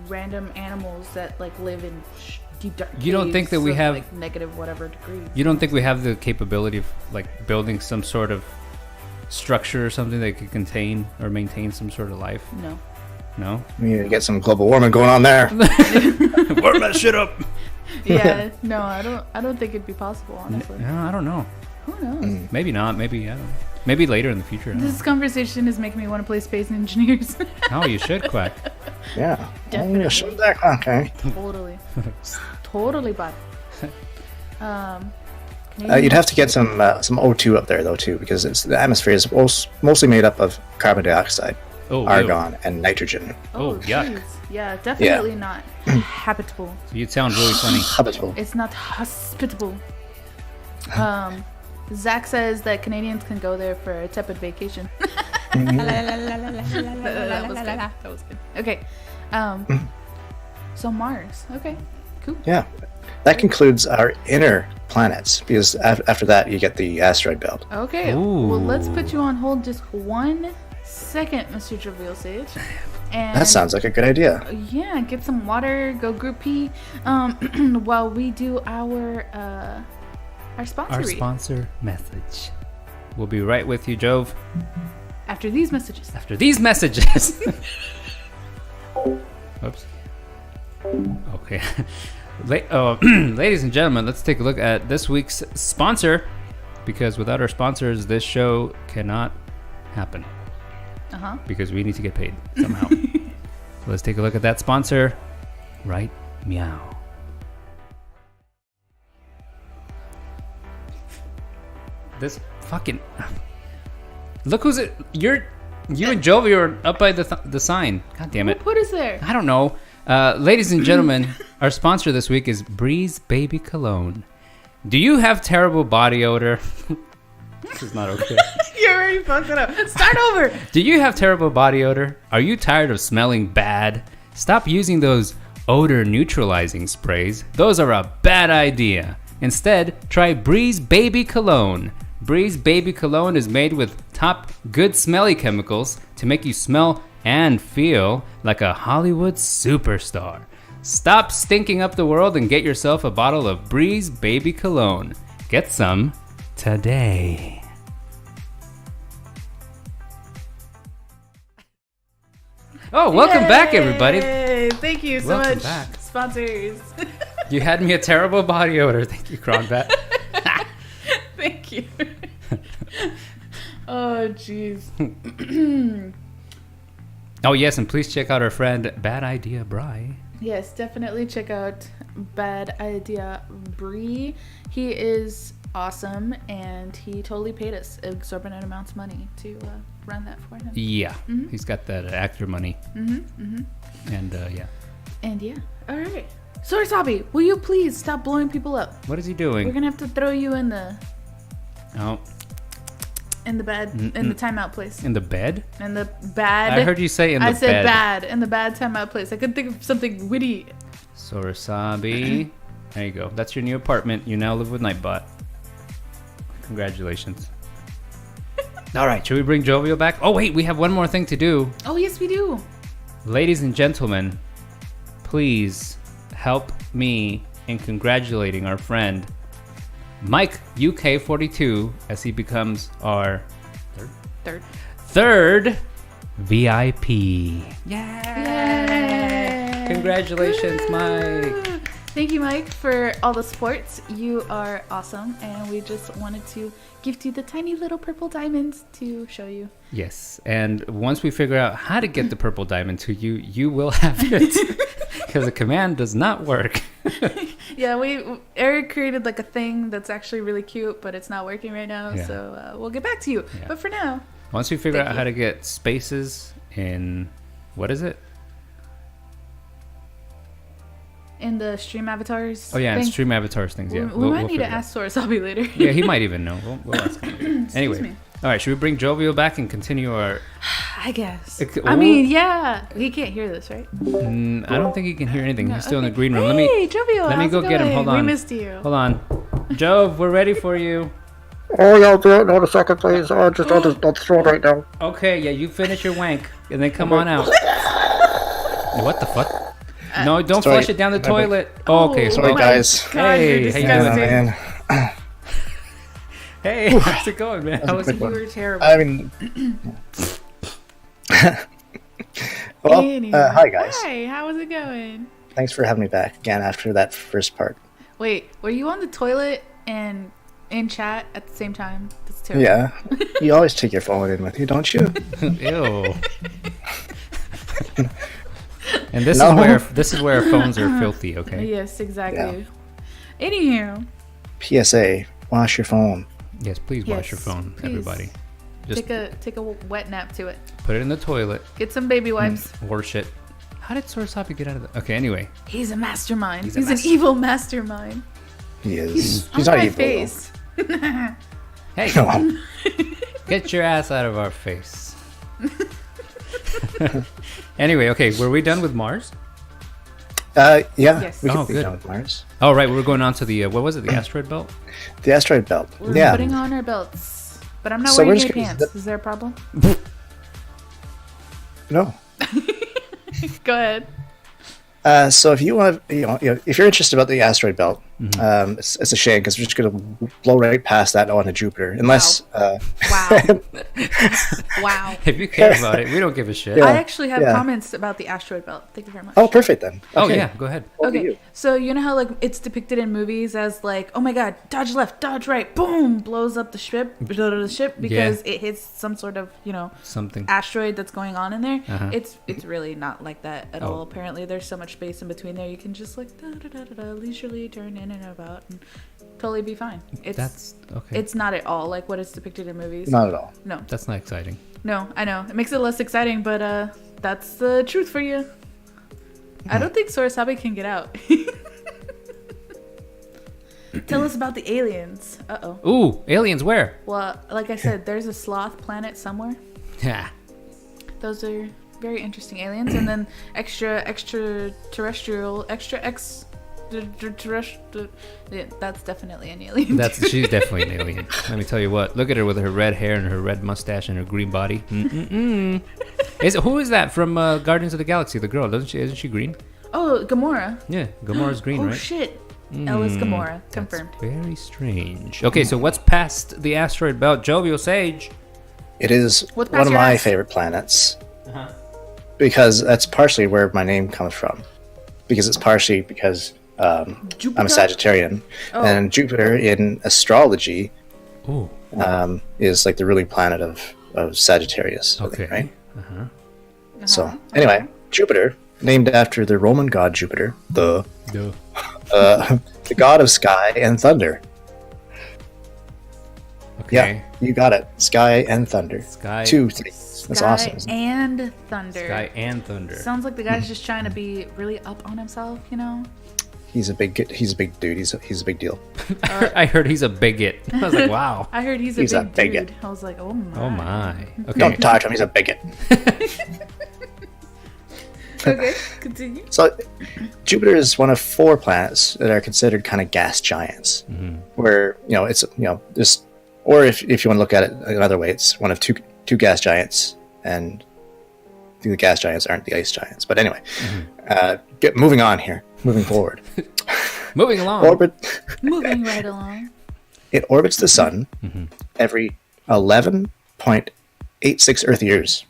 random animals that like live in deep dark You don't think caves that we of, have- like negative whatever degrees. You don't think we have the capability of like building some sort of structure or something that could contain or maintain some sort of life? No. No? We need to get some global warming going on there. Warm that shit up. Yeah, no, I don't think it'd be possible, honestly. No, I don't know. Who knows? Maybe not. Maybe I don't know. Maybe later in the future. I don't This conversation is making me want to play Space Engineers. know. Oh, you should, Quack. Yeah. Definitely. Show that, okay. Totally. Totally bad. You'd have to get some O2 up there though too, because the atmosphere is mostly made up of carbon dioxide, Oh, argon, and nitrogen. Oh, yuck. jeez. Yeah, definitely not habitable. So you'd sound really funny. Habitable. It's not hospitable. Zach says that Canadians can go there for a tepid vacation. That was good. Okay. So Mars. Okay. Cool. Yeah. That concludes our inner planets, because after that you get the asteroid belt. Okay. Ooh. Well, let's put you on hold just 1 second, Mr. Trivial Sage. And That sounds like a good idea. yeah, get some water, go group pee, while we do our sponsor Our read. sponsor message. We'll be right with you, Jove, After these messages. after these messages. Oops. Okay. Ladies and gentlemen, let's take a look at this week's sponsor, because without our sponsors, this show cannot happen, Uh-huh. because we need to get paid somehow. So let's take a look at that sponsor right meow. This fucking look who's it. You and Jovi are up by the sign. God damn it. Who put us there? I don't know. Ladies and gentlemen, our sponsor this week is Breeze Baby Cologne. Do you have terrible body odor? This is not okay. You already fucked it up. Start over. Do you have terrible body odor? Are you tired of smelling bad? Stop using those odor neutralizing sprays. Those are a bad idea. Instead, try Breeze Baby Cologne. Breeze Baby Cologne is made with top good smelly chemicals to make you smell and feel like a Hollywood superstar. Stop stinking up the world and get yourself a bottle of Breeze Baby Cologne. Get some today. Oh, welcome back, everybody. Yay! Thank you so Welcome much, back. sponsors. You had me a terrible body odor. Thank you, Cronbat. Thank you. Oh, jeez. Oh, yes, and please check out our friend Bad Idea Bry. Yes, definitely check out Bad Idea Bree. He is awesome, and he totally paid us exorbitant amounts of money to run that for him. Yeah, he's got that actor money. And yeah. And yeah, all right. Sorisabi, will you please stop blowing people up? What is he We're doing? gonna have to throw you in the Oh, bad in the timeout place. in the bed? In the bad. I heard you say in the I bed. said bad in the bad timeout place. I couldn't think of something witty. Sorisabi. There you go. That's your new apartment. You now live with Nightbot. Congratulations. All right, should we bring Jovial back? Oh, wait, we have one more thing to do. Oh yes, we do. Ladies and gentlemen, please help me in congratulating our friend Mike UK42 as he becomes our third VIP. Yay! Congratulations, Mike. Thank you, Mike, for all the supports. You are awesome, and we just wanted to gift you the tiny little purple diamonds to show you. Yes, and once we figure out how to get the purple diamond to you, you will have it. Because the command does not work. Yeah, Eric created like a thing that's actually really cute, but it's not working right now, Yeah. so we'll get back to you. Yeah. But for now, Once we figure Thank out you. how to get spaces in, what is it? in the stream avatars. Oh yeah, and thing, stream avatars things. Yeah, we might need figure to it out. ask Sorisabi later. Yeah, he might even know. We'll ask him. Excuse Anyway, me. All right, should we bring Jovial back and continue our... I guess. It- I mean, yeah. He can't hear this, right? I don't think he can hear anything. No, He's still in the okay. green room. Hey, Jovio, let me how's go it get him. going? Hold on. We missed you. Hold on. Jove, we're ready for you. Oh, yeah, I'll do it. Hold a second, please. Oh, just on the throne right now. Okay, yeah, you finish your wank, and then come on out. What the fuck? No, don't Sorry. flush it down the toilet. Oh, okay, Sorry, my guys. God, Hey, you're how you Yeah, doing? disgusting. man. Hey, how's it going, man? How was quick it? You one. were terrible. I mean... well, hi, guys. Hi, how was it going? Thanks for having me back again after that first part. Wait, were you on the toilet and in chat at the same time? That's terrible. Yeah. You always take your phone in with you, don't you? Ew. And this No. is where phones are filthy. Okay. Yes, exactly. Anywho, PSA, wash your phone. Yes, please wash your Yes, phone, please. everybody. Just take a wet nap to it. put it in the toilet. Get some baby wipes. Wash it. How did Sorosapi get out of the... Okay, anyway. He's a mastermind. He's He's, a an evil mastermind. He is. On He's not my evil. face. Hey, No. get your ass out of our face. Anyway, okay, were we done with Mars? Yeah. Yes. We Oh, can be good. done with Mars. Oh, right, we were going on to the, what was it, the asteroid belt? The asteroid belt. We're Yeah. putting on our belts. But I'm not So we're wearing just any gonna- pants. Is there a problem? No. Go ahead. So if you want, if you're interested about the asteroid belt, it's a shame because we're just going to blow right past that onto Jupiter, unless. Wow. Wow. If you care about it, we don't give a shit. Yeah. I actually have yeah. comments about the asteroid belt. Thank you very much. Oh, perfect then. Oh, Okay. yeah, go ahead. Over to Okay, you. so you know how like it's depicted in movies as like, oh my god, dodge left, dodge right, boom, blows up the ship because it hits some sort of Something. asteroid that's going on in there. Uh-huh. It's really not like that at Oh. all. Apparently, there's so much space in between there. You can just like leisurely turn in and about and totally be fine. That's okay. It's not at all like what is depicted in movies. Not at all. No, That's not exciting. no, I know it makes it less exciting, but that's the truth for you. I don't think Sorosabi can get out. Tell us about the aliens. Uh-oh. Ooh, aliens where? Well, like I said, there's a sloth planet somewhere. Yeah. Those are very interesting aliens. And then extraterrestrial. Yeah, that's definitely an alien. She's definitely an alien. Let me tell you what. Look at her with her red hair and her red mustache and her green body. Who is that from Guardians of the Galaxy? The girl, isn't she green? Oh, Gamora. Yeah, Gamora's green, Oh, right? shit. Ella's Gamora. Confirmed. That's very strange. Okay, so what's past the asteroid belt? Jovial Sage. It is What's one past of your my ass? favorite planets because that's partially where my name comes from. Because it's partially because I'm Jupiter? a Sagittarian, Oh. and Jupiter in astrology Ooh, is like the ruling planet of Sagittarius. I think, okay. right? Uh-huh. So anyway, Jupiter, named after the Roman god Jupiter, the god of sky and thunder. Okay. Yeah, you got it. Sky and thunder. Sky. Two things. That's Sky awesome. isn't it? and thunder. Sky and thunder. Sounds like the guy's just trying to be really up on himself, you know? He's a big dude. He's a big deal. I heard he's a bigot. I was like, wow. I heard he's He's a a big bigot. dude. I was like, oh my. Oh my. Okay. Don't talk to him. He's a bigot. Okay, continue. So, Jupiter is one of 4 planets that are considered kind of gas giants, where it's this, or if you want to look at it another way, it's one of two gas giants, and the gas giants aren't the ice giants. But anyway, moving on here, moving forward. Moving along. Moving right along. It orbits the sun every 11.86 Earth years.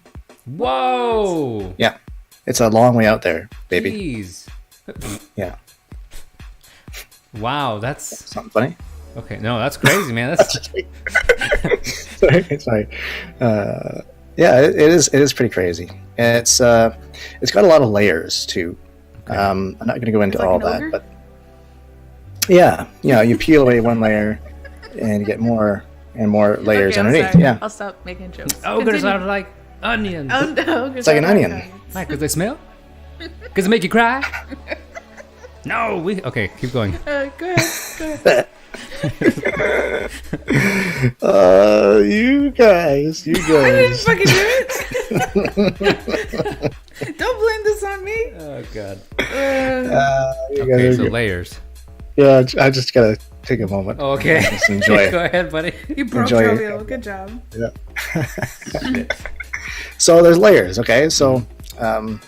Whoa. Yeah, it's a long way out there, baby. Jeez. Yeah, Wow, that's something funny. okay. No, that's crazy, man. That's sorry. Yeah, it is pretty crazy. And it's got a lot of layers too. I'm not going to go into Like all an that, ogre? but yeah, you peel away one layer, and you get more and more layers Okay, I'm underneath. sorry. Yeah, I'll stop making jokes. ogres Continue. are like onions. Oh, no, ogres It's like are an onion. onions. Why? Because they smell? Because it make you cry? No, okay, keep going. Go ahead. You guys. I didn't fucking do it. Don't blame this on me. Oh god. You Okay, guys so are, layers. yeah, I just gotta take a moment. Okay. Just enjoy Go it. ahead, buddy. You broke Enjoy it. Jovial. Good job. Yeah. So there's layers, okay? So I'm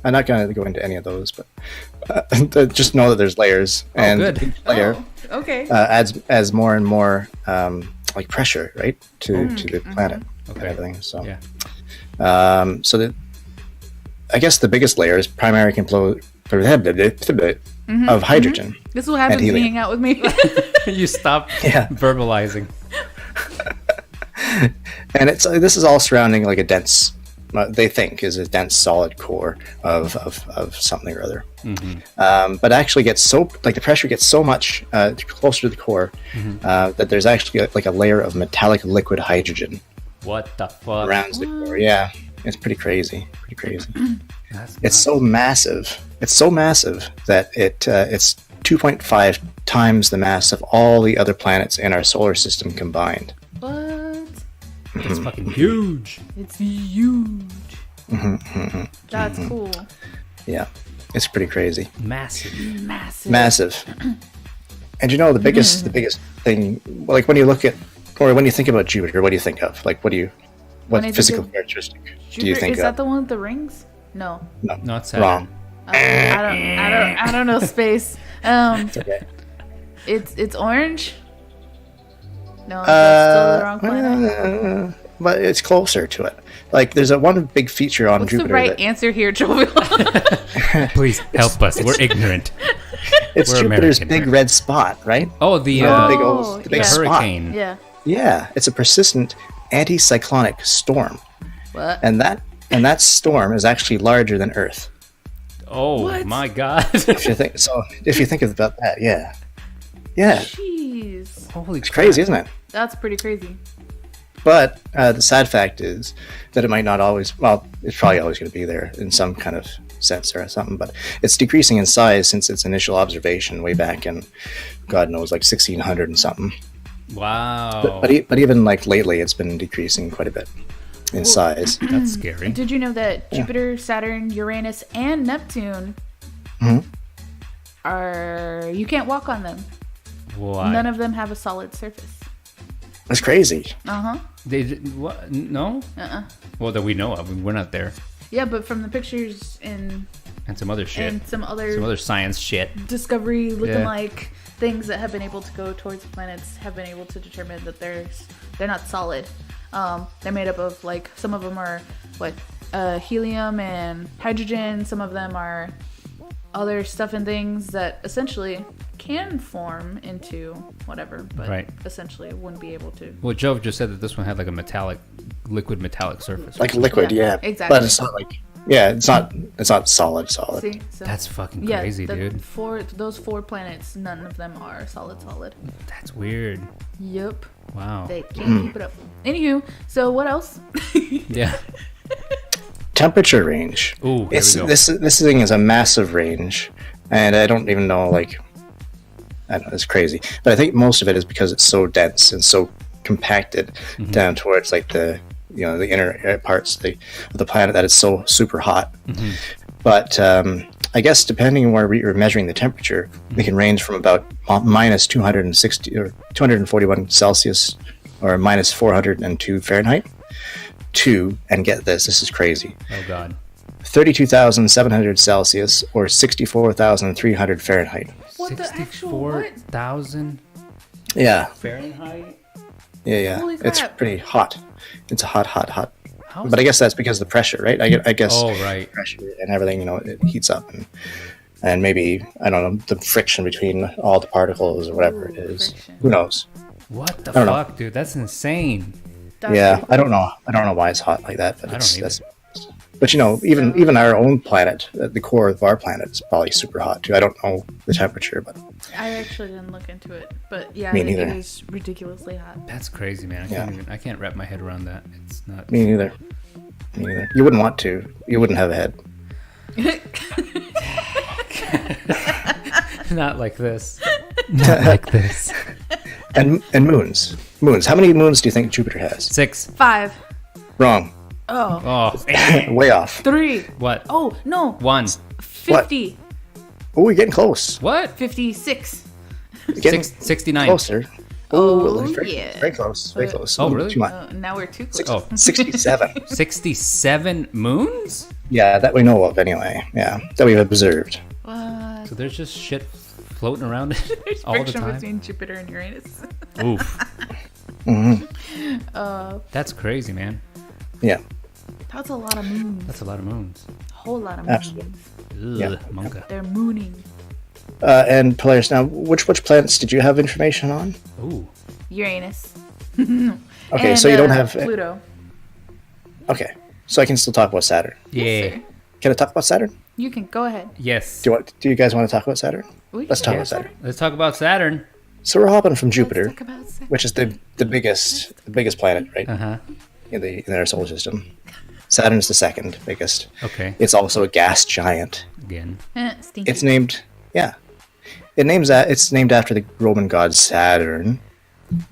not going to go into any of those, but just know that there's layers, and good. each layer Oh, okay. adds more and more like pressure, right, to the planet and Okay. everything. So Yeah. so that I guess the biggest layer is primary composed of hydrogen. This is what happens when you helium. hang out with me. You stop Yeah. verbalizing. And this is all surrounding like a dense, they think is a dense solid core of something or other. But actually gets so, like the pressure gets so much closer to the core that there's actually like a layer of metallic liquid hydrogen What the fuck? around the core. Yeah, it's pretty crazy. Pretty crazy. That's It's nuts. so massive. It's so massive that it's 2.5 times the mass of all the other planets in our solar system combined. What? It's fucking huge. It's huge. That's cool. Yeah, it's pretty crazy. Massive. Massive. Massive. And you know the biggest thing, like when you look at or when you think about Jupiter, what do you think of? Like When I what think physical of characteristic do you Jupiter, think is that of? the one with the rings? No. No, Not Saturn. wrong. I don't know space. It's okay. It's orange. No, that's still the wrong planet. But it's closer to it. Like there's one big feature on What's Jupiter. the right that, answer here, Jovial? Please help us. We're ignorant. it's we're Jupiter's American, big right? red spot, right? Oh, the The big Oh, old, the big yeah. spot. hurricane. Yeah. Yeah, it's a persistent anticyclonic storm, What? and that storm is actually larger than Earth. Oh What? my god. If you think about that, yeah, Jeez. Holy it's crazy, isn't it? That's pretty crazy. But the sad fact is that it might not always. Well, it's probably always going to be there in some kind of sense or something. But it's decreasing in size since its initial observation way back in, God knows, like 1600 and something. Wow. But even like lately, it's been decreasing quite a bit in size. That's scary. Did you know that Jupiter, Saturn, Uranus, and Neptune are you can't walk on them. Why? None of them have a solid surface. That's crazy. Uh-huh. They did, what? No? Uh-uh. Well, that we know of. We're not there. Yeah, but from the pictures in And some other shit. and some other Some other science shit. discovery looking Yeah. like things that have been able to go towards planets have been able to determine that they're not solid. They're made up of like some of them are helium and hydrogen. Some of them are other stuff and things that essentially can form into whatever, but Right. essentially wouldn't be able to. Well, Jove just said that this one had like a liquid metallic surface. Like liquid, Yeah, yeah. exactly. But it's not like, yeah, it's not solid. See, so That's fucking yeah, crazy, dude. those four planets, none of them are solid. That's weird. Yep, Wow. they can't keep it up. Anywho, so what else? Yeah. Temperature range. Ooh, here we go. This thing is a massive range, and I don't even know, like, I don't know, it's crazy. But I think most of it is because it's so dense and so compacted down towards like the inner parts of the planet that it's so super hot. But I guess depending on where you're measuring the temperature, it can range from about minus 260 or 241 Celsius or minus 402 Fahrenheit to, and get this is crazy, Oh god. 32,700 Celsius or 64,300 Fahrenheit. What the actual what? 64,000 Yeah, Fahrenheit? yeah. Holy It's crap. pretty hot. It's hot. How But I guess that's because of the pressure, right? I guess Oh, right. pressure and everything, it heats up, and maybe, I don't know, the friction between all the particles or whatever it is. Friction. Who knows? What the don't know. fuck, dude? That's insane. That's Yeah, pretty I don't know. I don't know why it's hot like that, but I it's don't either. but even our own planet, the core of our planet is probably super hot too. I don't know the temperature, but I actually didn't look into it, but yeah, Me it neither. is ridiculously hot. That's crazy, man. I can't wrap my head around that. It's not. me neither. You wouldn't want to. You wouldn't have a head. Not like this. Not like this. And moons. Moons. How many moons do you think Jupiter has? 6. 5. Wrong. Oh. Oh. Way off. 3. What? Oh, no. 1. 50. Oh, you're getting close. What? 56. Getting 69. closer. Oh, very, yeah. very close. Very close. Oh, really? Too much. Now we're too close. Oh. 67. 67 moons? Yeah, that we know of anyway. Yeah, that we've observed. What? So there's just shit floating around There's all the friction time. between Jupiter and Uranus. Oof. Mm-hmm. That's crazy, man. Yeah. That's a lot of moons. That's a lot of moons. A whole lot of moons. Absolutely. Ugh, Yeah. Monka. They're mooning. And Polaris, now, which planets did you have information on? Ooh. Uranus. Okay, And, so you don't have. Pluto. Okay, so I can still talk about Saturn. Yeah. sir. Can I talk about Saturn? You can go ahead. Yes. Do you guys want to talk about Saturn? We Let's can talk talk about Saturn. Let's talk about Saturn. So we're hopping from Jupiter, Let's talk about sex. which is the biggest planet, right, Uh-huh. in our solar system. Saturn's the second biggest. Okay. It's also a gas giant. Again. Stinky. It's named, yeah. It's named after the Roman god Saturn,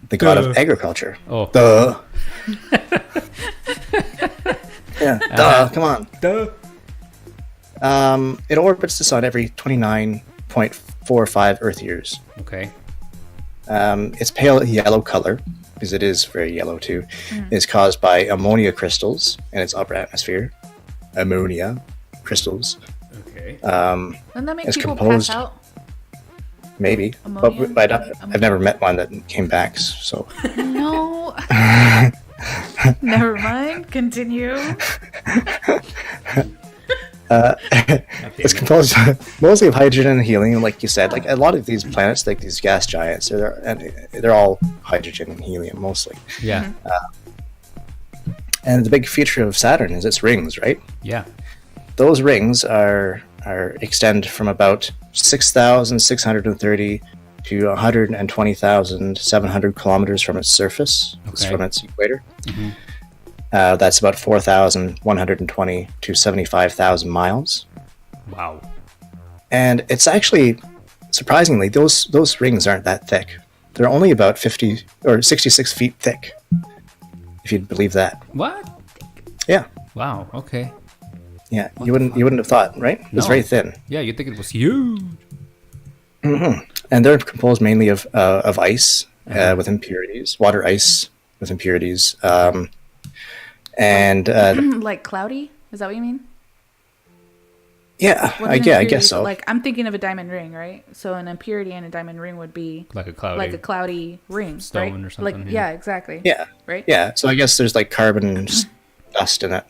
the god of agriculture. Oh. Duh. Yeah. Duh. Come on. Duh. It orbits the sun every 29.45 Earth years. Okay. Its pale yellow color, because it is very yellow too, is caused by ammonia crystals in its upper atmosphere. Ammonia crystals, Okay. Doesn't that make it's people composed- pass out? maybe. Ammonia? But I've never met one that came back. So No. Never mind. Continue. it's composed mostly of hydrogen and helium, like you said. Like a lot of these planets, like these gas giants, they're all hydrogen and helium mostly. Yeah. And the big feature of Saturn is its rings, right? Yeah. Those rings are extend from about 6,630 to 120,700 kilometers from its surface, Okay. from its equator. That's about 4,120 to 75,000 miles. Wow. And it's actually, surprisingly, those rings aren't that thick. They're only about 50 or 66 feet thick, if you'd believe that. What? Yeah, Wow. Okay. yeah. You wouldn't have thought, right? It's No. very thin. Yeah, you'd think it was huge. And they're composed mainly of ice with impurities, water ice with impurities, and Like cloudy? Is that what you mean? yeah, What I an guess impurity- so. Like I'm thinking of a diamond ring, right? So an impurity in a diamond ring would be Like a cloudy. like a cloudy ring, stone right? or something, Like yeah. yeah, exactly. Yeah, Right. yeah. So I guess there's like carbon and dust in it.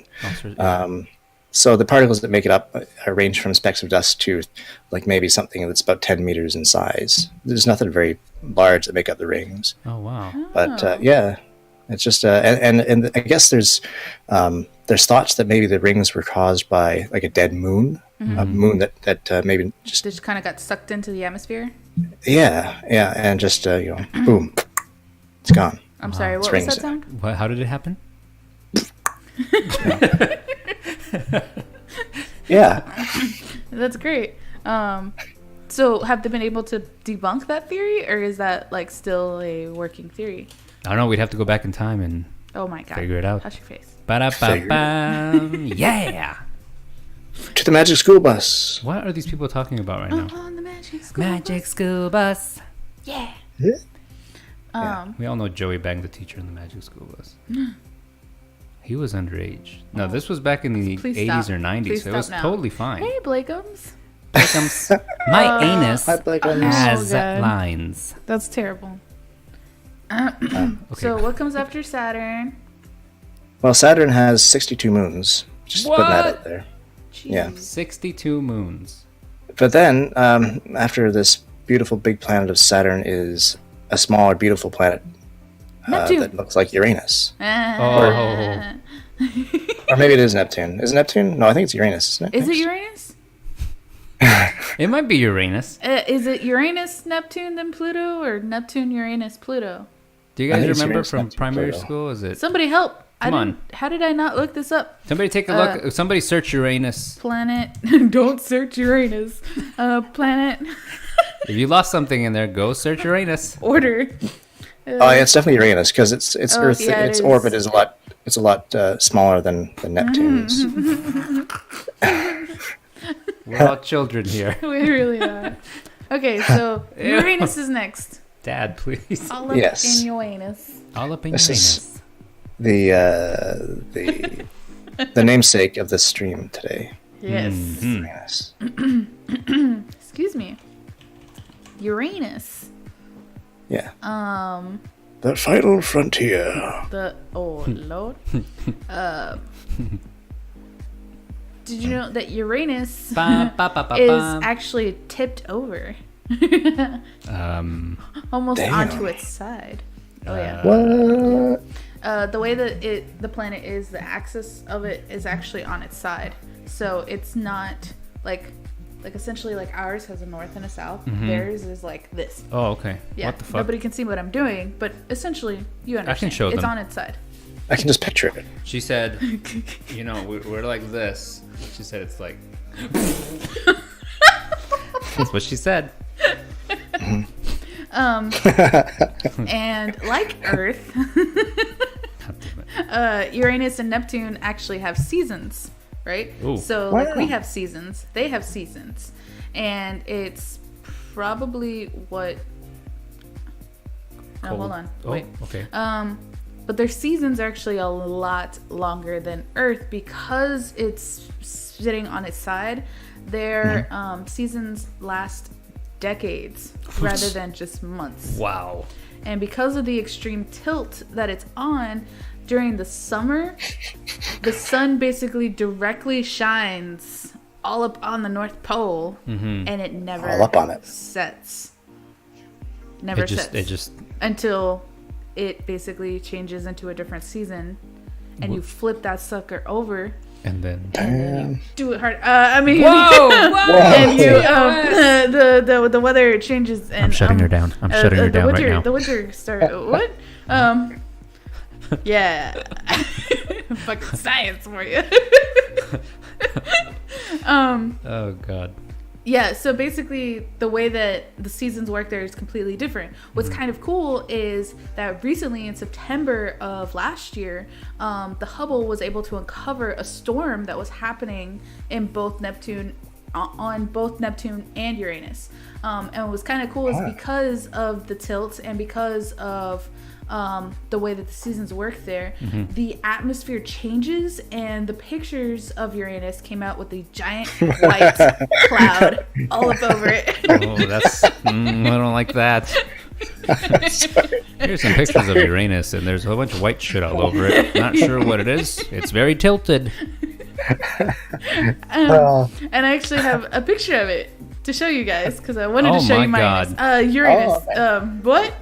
Oh, So the particles that make it up range from specks of dust to like maybe something that's about 10 meters in size. There's nothing very large that make up the rings. oh, wow. But yeah, it's just and I guess there's thoughts that maybe the rings were caused by like a dead moon, a moon that maybe just Just kind of got sucked into the atmosphere. yeah, and just boom, it's gone. I'm sorry. What was rings. that sound? What, how did it happen? Yeah, That's great. So have they been able to debunk that theory, or is that like still a working theory? I don't know. We'd have to go back in time and Oh my god! figure it out. Hush your face. Ba-da-ba-bam. Yeah. to the magic school bus. What are these people talking about right now? On the magic school. Magic school bus. Yeah. Yeah. We all know Joey banged the teacher in the magic school bus. He was underage. No, this was back in the Please 80s stop. or 90s, Please so it was stop now. totally fine. Hey, Blakeums. My anus Hi, Blakeums. has God. lines. That's terrible. Okay. So what comes after Saturn? Well, Saturn has 62 moons. Just putting that What? out there. Jeez. Yeah. 62 moons. But then, after this beautiful big planet of Saturn is a smaller, beautiful planet Neptune. that looks like Uranus. Oh. Or maybe it is Neptune. Is it Neptune? No, I think it's Uranus, isn't it? Is it Uranus? It might be Uranus. Is it Uranus, Neptune, then Pluto, or Neptune, Uranus, Pluto? Do you I guys think it's remember Uranus, from Neptune, primary Pluto. school? Is it? Somebody help! Come on. How did I not look this up? Somebody take a look. Somebody search Uranus. Planet. Don't search Uranus. Planet. If you lost something in there, go search Uranus. Order. Oh, yeah, it's definitely Uranus because its Oh, Earth, yeah, it its is. orbit is a lot smaller than Neptune's. We're all children here. We really are. Okay, so Ew. Uranus is next. Dad, please. All up Yes. in Uranus. All up in This Uranus. is the namesake of this stream today. Yes. Uranus. Excuse me. Uranus. Yeah. Um, The final frontier. oh lord. Did you know that Uranus Ba, ba, ba, ba, is ba. actually tipped over? Almost Damn. onto its side. Oh yeah. What? The way that the planet is, the axis of it is actually on its side. So it's not like essentially like ours has a north and a south. Theirs is like this. Oh, okay. Yeah. What the fuck? Nobody can see what I'm doing, but essentially you understand. show it's them. on its side. I can just picture it. She said, you know, we're like this. She said it's like. That's what she said. And like Earth, Uranus and Neptune actually have seasons, right? Ooh. So like we Wow. have seasons, they have seasons, and it's probably what. No, hold on. Oh, Wait. okay. But their seasons are actually a lot longer than Earth because it's sitting on its side. Their seasons last decades rather than just months. Wow. And because of the extreme tilt that it's on during the summer, the sun basically directly shines all up on the North Pole, and it never All up on it. sets. Never sets. It just. Until it basically changes into a different season, and you flip that sucker over. And then. Damn. Do it hard. I mean, Whoa! and you the weather changes. And I'm shutting her down. I'm shutting her down winter, right now. The winter start. What? Yeah. Fucking science for you. Oh god. Yeah, so basically the way that the seasons work there is completely different. What's kind of cool is that recently in September of last year, the Hubble was able to uncover a storm that was happening in both Neptune, on both Neptune and Uranus. And what was kind of cool is because of the tilt and because of the way that the seasons work there, the atmosphere changes, and the pictures of Uranus came out with a giant white cloud all up over it. Oh, that's. I don't like that. Here's some pictures of Uranus, and there's a whole bunch of white shit all over it. Not sure what it is. It's very tilted. And I actually have a picture of it to show you guys because I wanted to show my you my God. Uranus. What?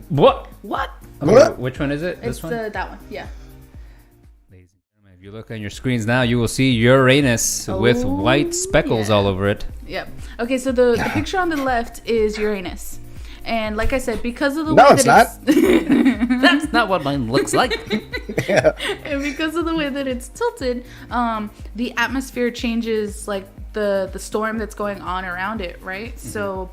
What? What? Okay, which one is it? It's This one? that one. Yeah. Ladies and gentlemen, if you look on your screens now, you will see Uranus with white speckles yeah. all over it. Yep. Okay, so the picture on the left is Uranus. And like I said, because of the No, way it's that That's not what mine looks like. and because of the way that it's tilted, the atmosphere changes, like the storm that's going on around it, right? So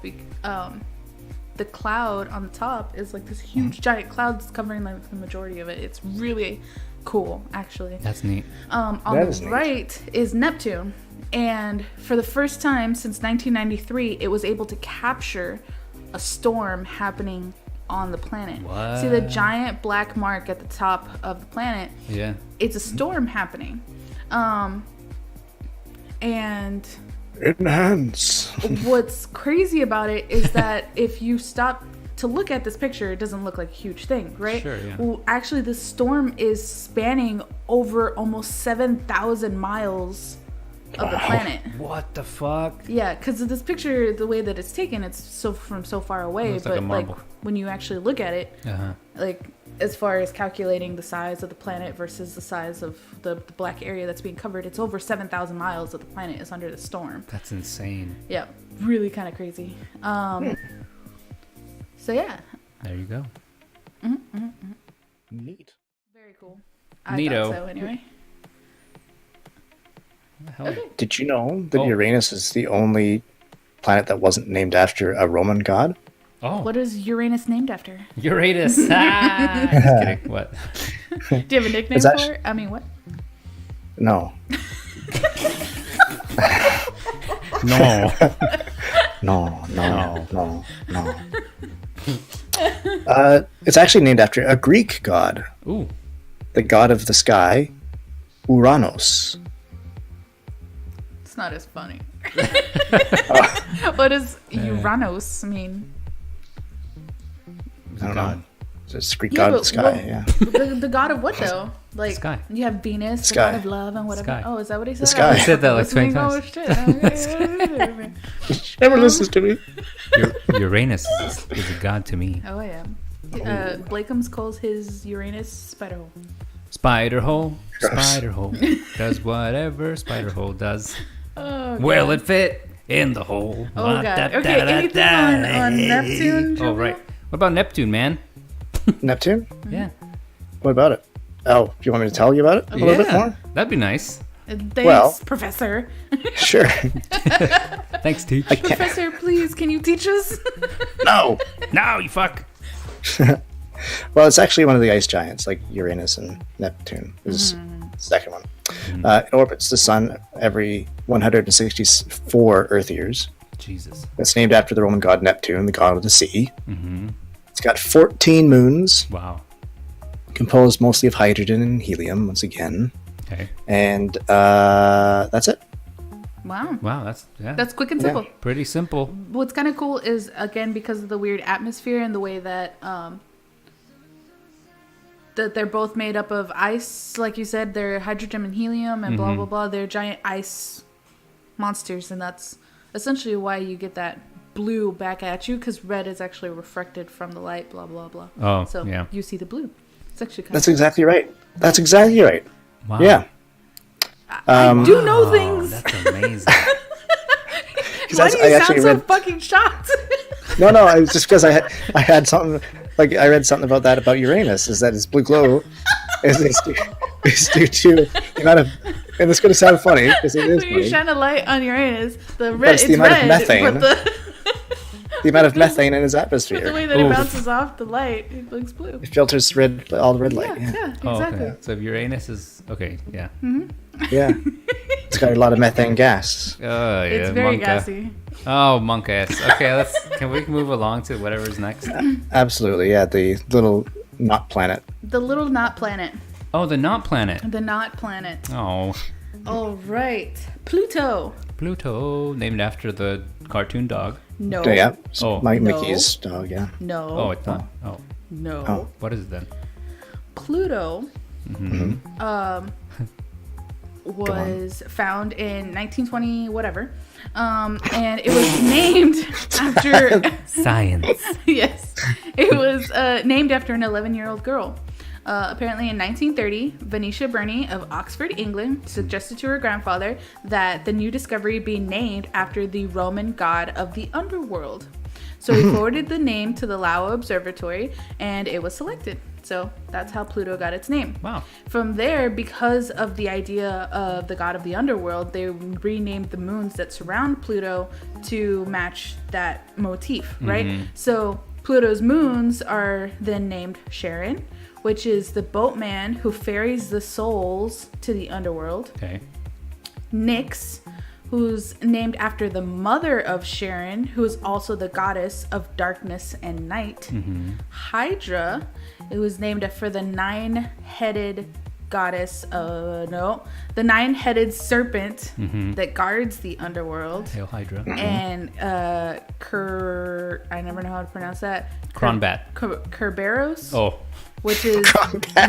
the cloud on the top is like this huge giant cloud that's covering like the majority of it. It's really cool, actually. That's neat. On That the is neat. right is Neptune, and for the first time since 1993, it was able to capture a storm happening on the planet. What? See the giant black mark at the top of the planet? Yeah. It's a storm happening. And Enhance. what's crazy about it is that if you stop to look at this picture, it doesn't look like a huge thing, right? Sure, yeah. Well, actually, this storm is spanning over almost 7,000 miles of the planet. What the fuck? Yeah, because of this picture, the way that it's taken, it's from so far away. Looks like But a marble. when you actually look at it, Uh-huh. like as far as calculating the size of the planet versus the size of the black area that's being covered, it's over 7,000 miles of the planet is under the storm. That's insane. Yeah, really kind of crazy. So yeah, There you go. Neat. very cool. I Neato. thought so anyway. What the hell? Did you know that Oh. Uranus is the only planet that wasn't named after a Roman god. Oh, What is Uranus named after? Uranus. Ah, just kidding. What? Do you have a nickname Is that- for it? I mean, what? No. No. No. It's actually named after a Greek god, Ooh. the god of the sky, Uranus. It's not as funny. What does Uranus mean? I don't God. know. It's Greek Yeah, god of but the sky. what- Yeah. The god of what though? Like Sky. you have Venus, Sky. the god of love and whatever. Sky. Oh, is that what he said? sky. He said that like Listening? 20 Oh shit. Never listens to me. Uranus is a god to me. Oh yeah. Blakeham's calls his Uranus spider hole. Spider hole, Gross. spider hole, does whatever spider hole does. Oh, Will God. it fit in the hole? Oh god. Okay, anything on Neptune? Oh, right. What about Neptune, man? Neptune? Yeah. What about it? Oh, do you want me to tell you about it a little bit more? That'd be nice. Thanks, Well- Professor. Sure. Thanks, teach. I can't. Professor, please, can you teach us? No. No, you fuck. Well, it's actually one of the ice giants, like Uranus and Neptune is the second one. It orbits the sun every 164 Earth years. Jesus. It's named after the Roman god Neptune, the god of the sea. Mm-hmm. It's got 14 moons, Wow. composed mostly of hydrogen and helium, once again. Okay. And that's it. Wow. Wow, that's Quick and simple. pretty simple. What's kind of cool is, again, because of the weird atmosphere and the way that that they're both made up of ice, like you said, they're hydrogen and helium and blah, blah, blah. They're giant ice monsters, and that's essentially why you get that blue back at you, because red is actually refracted from the light, blah, blah, blah. Oh, So yeah. you see the blue. It's actually kind That's of exactly right. That's exactly right. Wow. Yeah. I do know Oh, things. that's amazing. Why do you sound so fucking shocked? No, it's just because I had something like I read something about that about Uranus is that its blue glow is due to the amount of, and it's going to sound funny because it is When you funny, shine a light on Uranus, the But red, it's it's the amount of red, methane. but the amount of methane in its the atmosphere. way that Oof. it bounces off the light, it looks blue. It filters all the red Yeah, light. yeah, Oh, exactly. okay. So if Uranus is okay, yeah. Yeah. It's got a lot of methane gas. Oh, yeah. It's very Monka. gassy. Oh, monkass. Okay, can we move along to whatever's next? Absolutely, yeah. The little not planet. The little knot planet. Oh, the not planet. The knot planet. Oh, All right. Pluto. Pluto, named after the cartoon dog. No. Yeah. Oh. Mike No. Mickey's dog, yeah. No. Oh, it's not. Oh, No. Oh. what is it then? Pluto Mm-hmm. was found in 1920 whatever. And it was named after Science. yes. It was named after an 11-year-old girl. Apparently in 1930, Venetia Burney of Oxford, England, suggested to her grandfather that the new discovery be named after the Roman god of the underworld. So he forwarded the name to the Lau Observatory, and it was selected. So that's how Pluto got its name. Wow. From there, because of the idea of the god of the underworld, they renamed the moons that surround Pluto to match that motif, right? So Pluto's moons are then named Charon, which is the boatman who ferries the souls to the underworld. Okay. Nyx, who's named after the mother of Charon, who is also the goddess of darkness and night. Hydra, it was named after the nine-headed goddess, the nine-headed serpent that guards the underworld. Hail Hydra. And I never know how to pronounce that. Cronbat. Kerberos, Oh, which is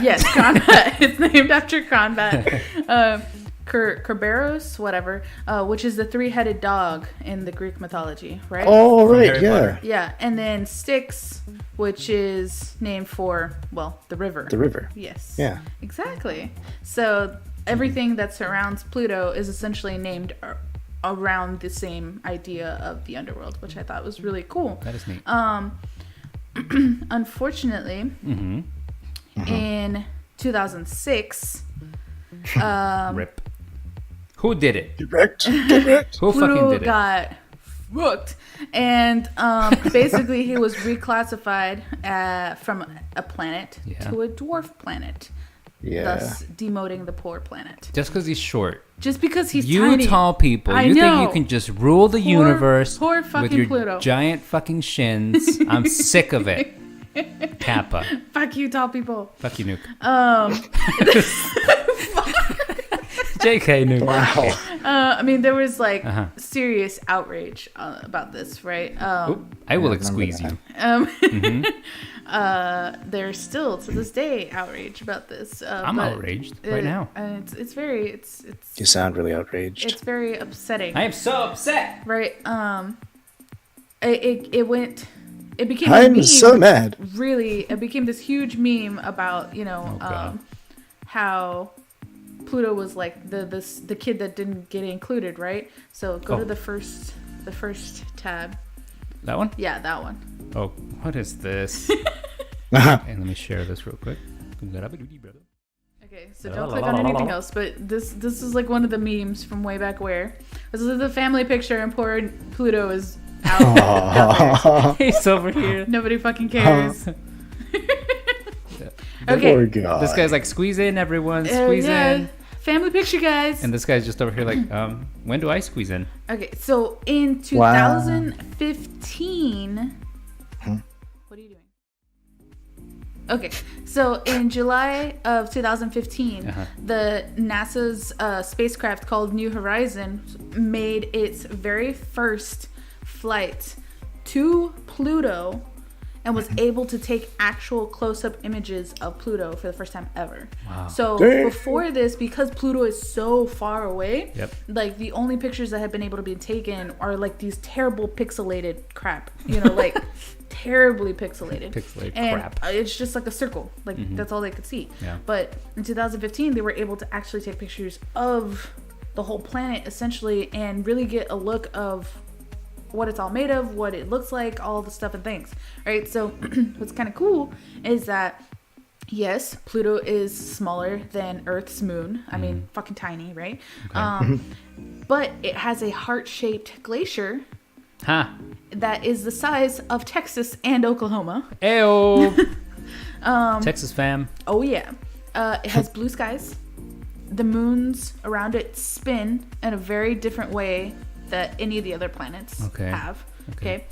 yes, Cronbat. It's named after Cronbat. Kerberos, whatever, which is the three-headed dog in the Greek mythology, right? Oh, right, Harry yeah. Potter. Yeah, and then Styx, which is named for, well, the river. The river. Yes. Yeah. Exactly. So everything that surrounds Pluto is essentially named around the same idea of the underworld, which I thought was really cool. that is neat. Unfortunately, in 2006, Rip. Who did it? Correct. Correct. Who fucking Pluto did it? got fucked. And basically, he was reclassified from a planet to a dwarf planet. Yeah. Thus demoting the poor planet. Just because he's short. Just because he's you tiny. tall people, I you know. think you can just rule the universe poor fucking with your Pluto. giant fucking shins. I'm sick of it. Kappa. Fuck you, tall people. Fuck you, Nuke. Um, JK, Nuke. Wow. I mean, there was like serious outrage about this, right? Oop, I will squeeze you. There's still to this day outrage about this. I'm but outraged right now. It's very You sound really outraged. it's very upsetting, I am so upset. right? It became a I'm meme. so mad. Really, it became this huge meme about God. how Pluto was like the kid that didn't get included, right? So go to the first tab. That one? Yeah, that one. Oh, what is this? And let me share this real quick. Okay, so don't click on anything else. But this is like one of the memes from way back where. This is the family picture, and poor Pluto is out. He's over here. Nobody fucking cares. Okay. Okay. Oh, God. This guy's like, squeeze in, everyone. Squeeze in. Family picture, guys. And this guy's just over here like, when do I squeeze in? Okay, so in 2015, what are you doing? Okay, so in July of 2015, the NASA's spacecraft called New Horizons made its very first flight to Pluto and was able to take actual close-up images of Pluto for the first time ever. Wow. So before this, because Pluto is so far away, like the only pictures that have been able to be taken are like these terrible pixelated crap, like terribly pixelated. And crap. it's just like a circle, like that's all they could see. Yeah. But in 2015, they were able to actually take pictures of the whole planet essentially and really get a look of what it's all made of, what it looks like, all the stuff and things, right? So what's kind of cool is that, yes, Pluto is smaller than Earth's moon. I mean, fucking tiny, right? Okay. But it has a heart-shaped glacier that is the size of Texas and Oklahoma. Ayo. Texas fam. Oh, yeah. It has blue skies. The moons around it spin in a very different way that any of the other planets have. Okay.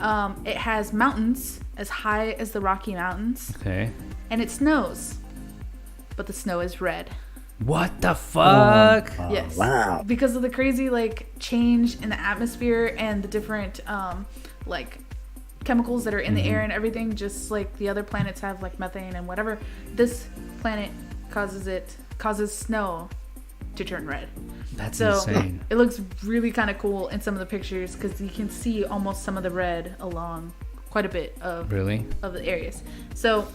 It has mountains as high as the Rocky Mountains. Okay. And it snows. But the snow is red. What the fuck? Yes. Wow. Because of the crazy change in the atmosphere and the different chemicals that are in the air and everything, just like the other planets have methane and whatever. This planet causes snow to turn red. That's insane. It looks really kind of cool in some of the pictures because you can see almost some of the red along quite a bit of the areas. So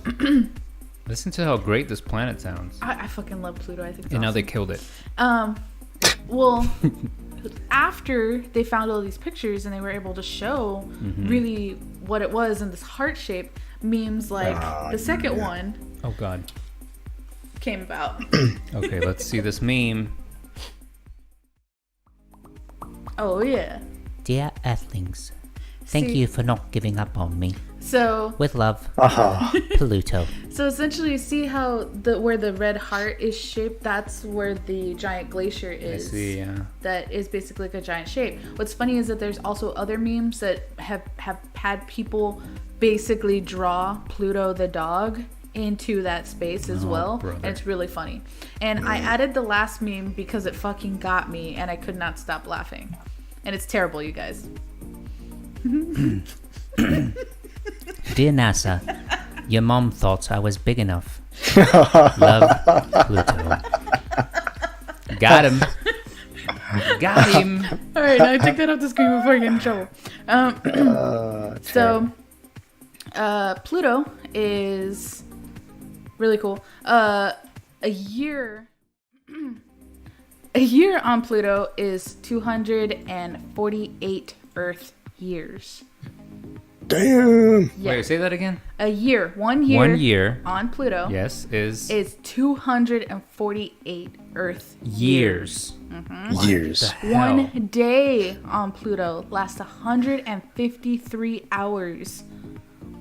listen to how great this planet sounds. I fucking love Pluto. I think it's and now awesome. they killed it. Well, after they found all these pictures and they were able to show really what it was in this heart shape, memes like the second one Oh god. came about. Okay, let's see this meme. Oh yeah. Dear Earthlings, thank See- you for not giving up on me. So With love, Pluto. So essentially, see how where the red heart is shaped? That's where the giant glacier is. I see, yeah. That is basically like a giant shape. What's funny is that there's also other memes that have had people basically draw Pluto the dog into that space as well. Brother. And it's really funny. And I added the last meme because it fucking got me and I could not stop laughing. And it's terrible, you guys. Dear NASA, your mom thought I was big enough. Love, Pluto. Got him. Got him. All right, now take that off the screen before I get in trouble. So, Pluto is really cool. A year on Pluto is 248 Earth years. Damn. Yeah. Wait, say that again. A year, 1 year. 1 year. On Pluto. Yes, is 248 Earth years. Years. Hell. 1 day on Pluto lasts 153 hours,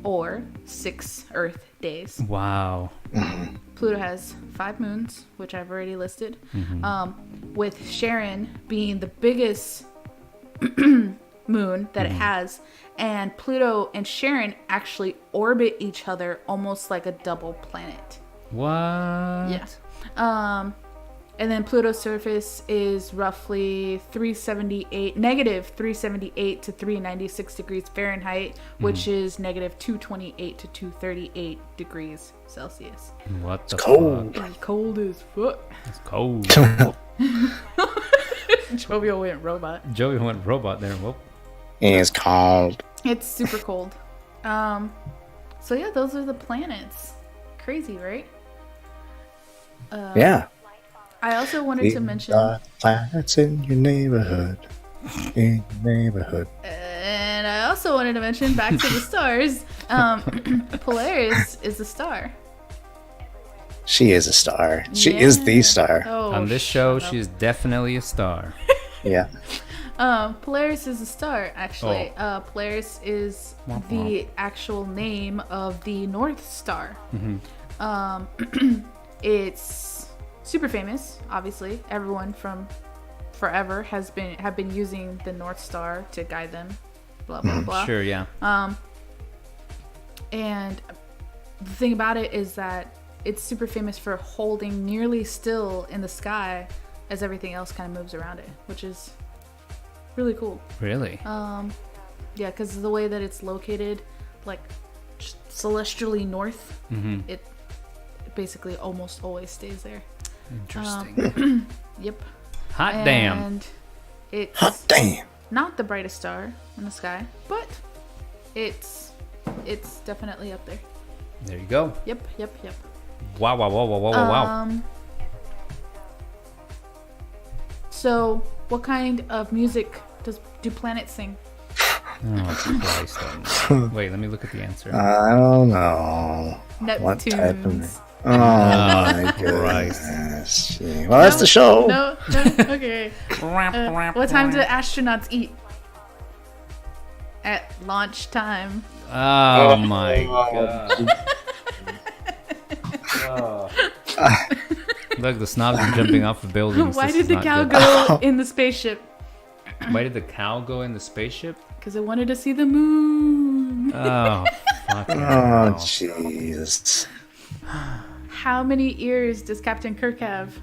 or 6 Earth days. Wow. Pluto has 5 moons, which I've already listed, with Charon being the biggest moon that it has, and Pluto and Charon actually orbit each other almost like a double planet. What? Yes. And then Pluto's surface is roughly negative 378 to 396 degrees Fahrenheit, which is negative 228 to 238 degrees Celsius. What the cold. fuck? It's cold as fuck. It's cold. Jovial went robot. Joey went robot there. Whoop. It's cold. It's super cold. So yeah, those are the planets. Crazy, right? Yeah. I also wanted to mention, Planets in your neighborhood. In your neighborhood. and I also wanted to mention, back to the stars, Polaris is a star. She is a star. She is the star. Oh, On this show, shut up. she's definitely a star. Yeah. Polaris is a star, actually. Polaris is the actual name of the North Star. It's super famous, obviously. Everyone from forever have been using the North Star to guide them. Blah blah blah. Sure, yeah. And the thing about it is that it's super famous for holding nearly still in the sky as everything else kind of moves around it, which is really cool. Really? Yeah, because the way that it's located, like celestially north, it basically almost always stays there. Interesting. Yep. Hot damn. And it's Hot damn. not the brightest star in the sky, but it's definitely up there. There you go. Yep. Wow, wow, wow, wow, wow, wow. So, what kind of music do planets sing? Oh, Christ. Wait, let me look at the answer. I don't know. What type of... Neptunes. Oh my goodness. Gee. Well, that's the show. No, okay. What time do astronauts eat? At launch time. Oh my god. Look, the snobs are jumping off of buildings. Why This did is the not cow good. go in the spaceship? Why did the cow go in the spaceship? Because it wanted to see the moon. Oh, fucking Oh, hell. Jesus. How many ears does Captain Kirk have?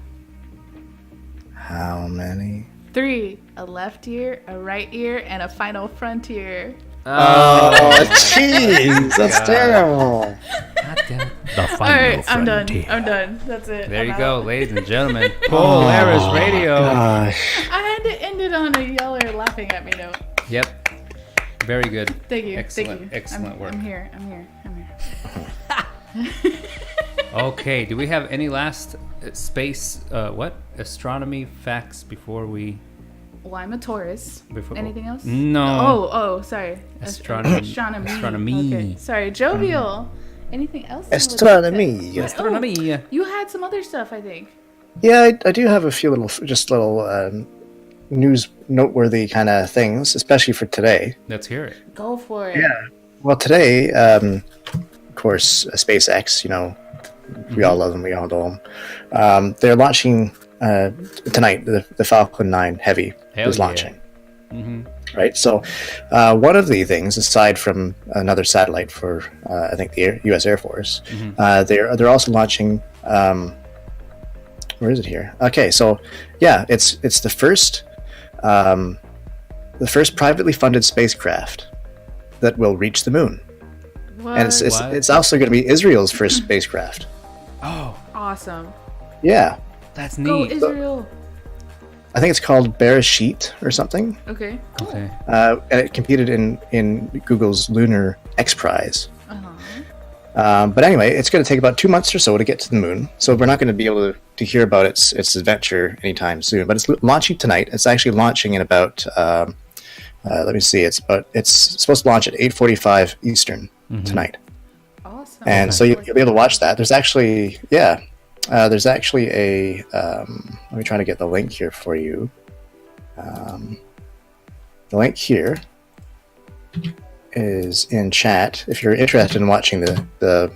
How many? 3. A left ear, a right ear, and a final frontier. Oh, jeez. That's terrible. God damn it. The final Alright, I'm done. frontier. I'm done. That's it. There I'm you out. go, ladies and gentlemen. Polaris Radio. Gosh. I had to end it on a y'all are laughing at me note. Yep. Very good. Thank you. Excellent, Thank you. excellent work. I'm here. Okay, do we have any last space, astronomy facts before we... Well, I'm a Taurus. Before, Anything else? No. Oh, sorry. Astronomy. Astronomy. Okay. Sorry, Jovial. Anything else? you would like to- Astronomy. Oh, Astronomy. you had some other stuff, I think. Yeah, I do have a few little news noteworthy kind of things, especially for today. Let's hear it. Go for it. Yeah. Well, today, of course, SpaceX, we all love them, we all know them. They're launching tonight, the Falcon 9 Heavy Hell is yeah. launching. Right, so one of the things, aside from another satellite for, I think, the U.S. Air Force, they're also launching... where is it here? Okay, so yeah, it's the first privately funded spacecraft that will reach the moon, What? and it's What? it's also going to be Israel's first spacecraft. Oh, Awesome. Yeah, that's Go neat. Israel. I think it's called Bereshit or something, Okay. Cool. Okay. and it competed in Google's Lunar X Prize. Uh-huh. But anyway, it's going to take about 2 months or so to get to the moon, so we're not going to be able to hear about its adventure anytime soon. But it's launching tonight. It's actually launching in about let me see. It's supposed to launch at 8:45 Eastern tonight, Awesome. and so you'll be able to watch that. There's actually a. Let me try to get the link here for you. The link here is in chat if you're interested in watching the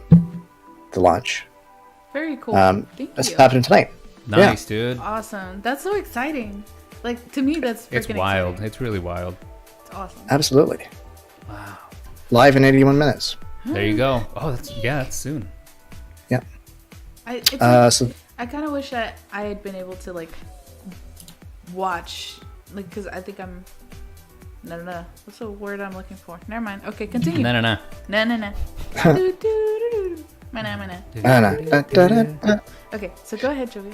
launch. Very cool. Thank That's you. happening tonight. Nice, dude. Awesome. That's so exciting. Like, to me, that's freaking It's wild. exciting. It's really wild. It's awesome. Absolutely. Wow. Live in 81 minutes. There you go. Oh, that's soon. Yeah. It's like, So I kind of wish that I had been able to, like, watch, like, because I think I'm, no. What's the word I'm looking for? Never mind. Okay, continue. No. No. Do, do, do, do. Mana. Okay, so go ahead, Jovi.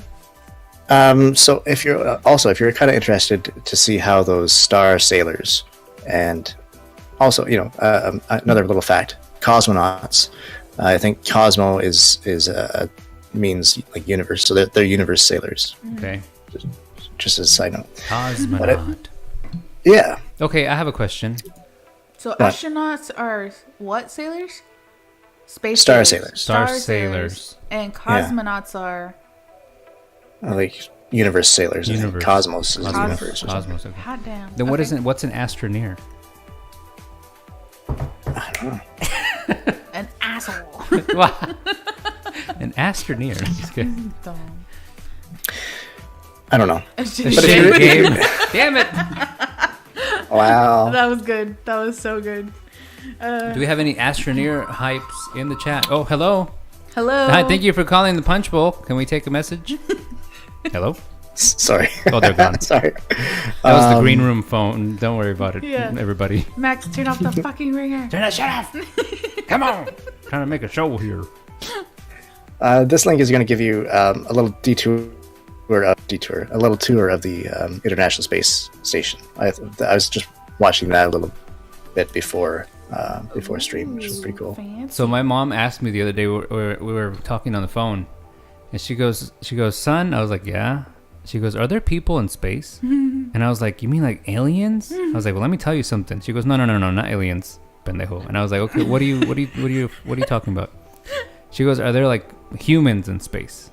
So if you're kind of interested to see how those star sailors, and also another little fact, cosmonauts. I think cosmo is means like universe, so they're universe sailors. Okay. Just as a side note. Cosmonaut. Yeah. Okay, I have a question. So astronauts are what sailors? Space Star sailors. sailors. Star sailors. And cosmonauts are Like universe sailors. I think. Universe. Cosmos is universe. Or something. Cosmos. Okay. hot damn. Then Okay. what's an astroneer? I don't know. An asshole. An astroneer. Just kidding. Dumb. I don't know. Shit you're- game. Damn it. Wow. That was good. That was so good. Do we have any astroneer hypes in the chat? Oh, hello. Hello. Hi, thank you for calling the Punch Bowl. Can we take a message? Hello? Sorry. Oh, they're gone. Sorry. That was the green room phone. Don't worry about it, Yeah. everybody. Max, turn off the fucking ringer. Turn that shit off. Come on. Trying to make a show here. This link is going to give you a little a little tour of the International Space Station. I was just watching that a little bit before stream, which is pretty cool. Fancy. So my mom asked me the other day, we were talking on the phone, and she goes, son, I was like, yeah. She goes, are there people in space? And I was like, you mean like aliens? I was like, well, let me tell you something. She goes, no, not aliens, pendejo. And I was like, okay, what are you talking about? She goes, are there like humans in space?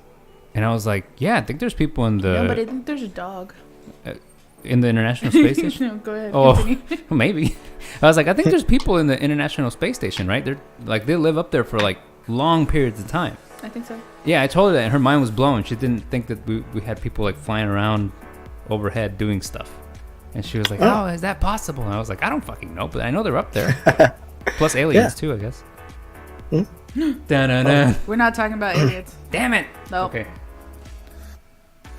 And I was like, yeah, I think there's people in the No, but I think there's a dog. in the International Space Station. No, go ahead. Oh, Continue. well, maybe. I was like, I think there's people in the International Space Station, right? They're like, they live up there for like long periods of time. I think so. Yeah, I told her that, and her mind was blown. She didn't think that we had people like flying around overhead doing stuff. And she was like, oh, is that possible? And I was like, I don't fucking know, but I know they're up there. Plus aliens too, I guess. Da-da-da. We're not talking about idiots. Damn it. Nope. Okay.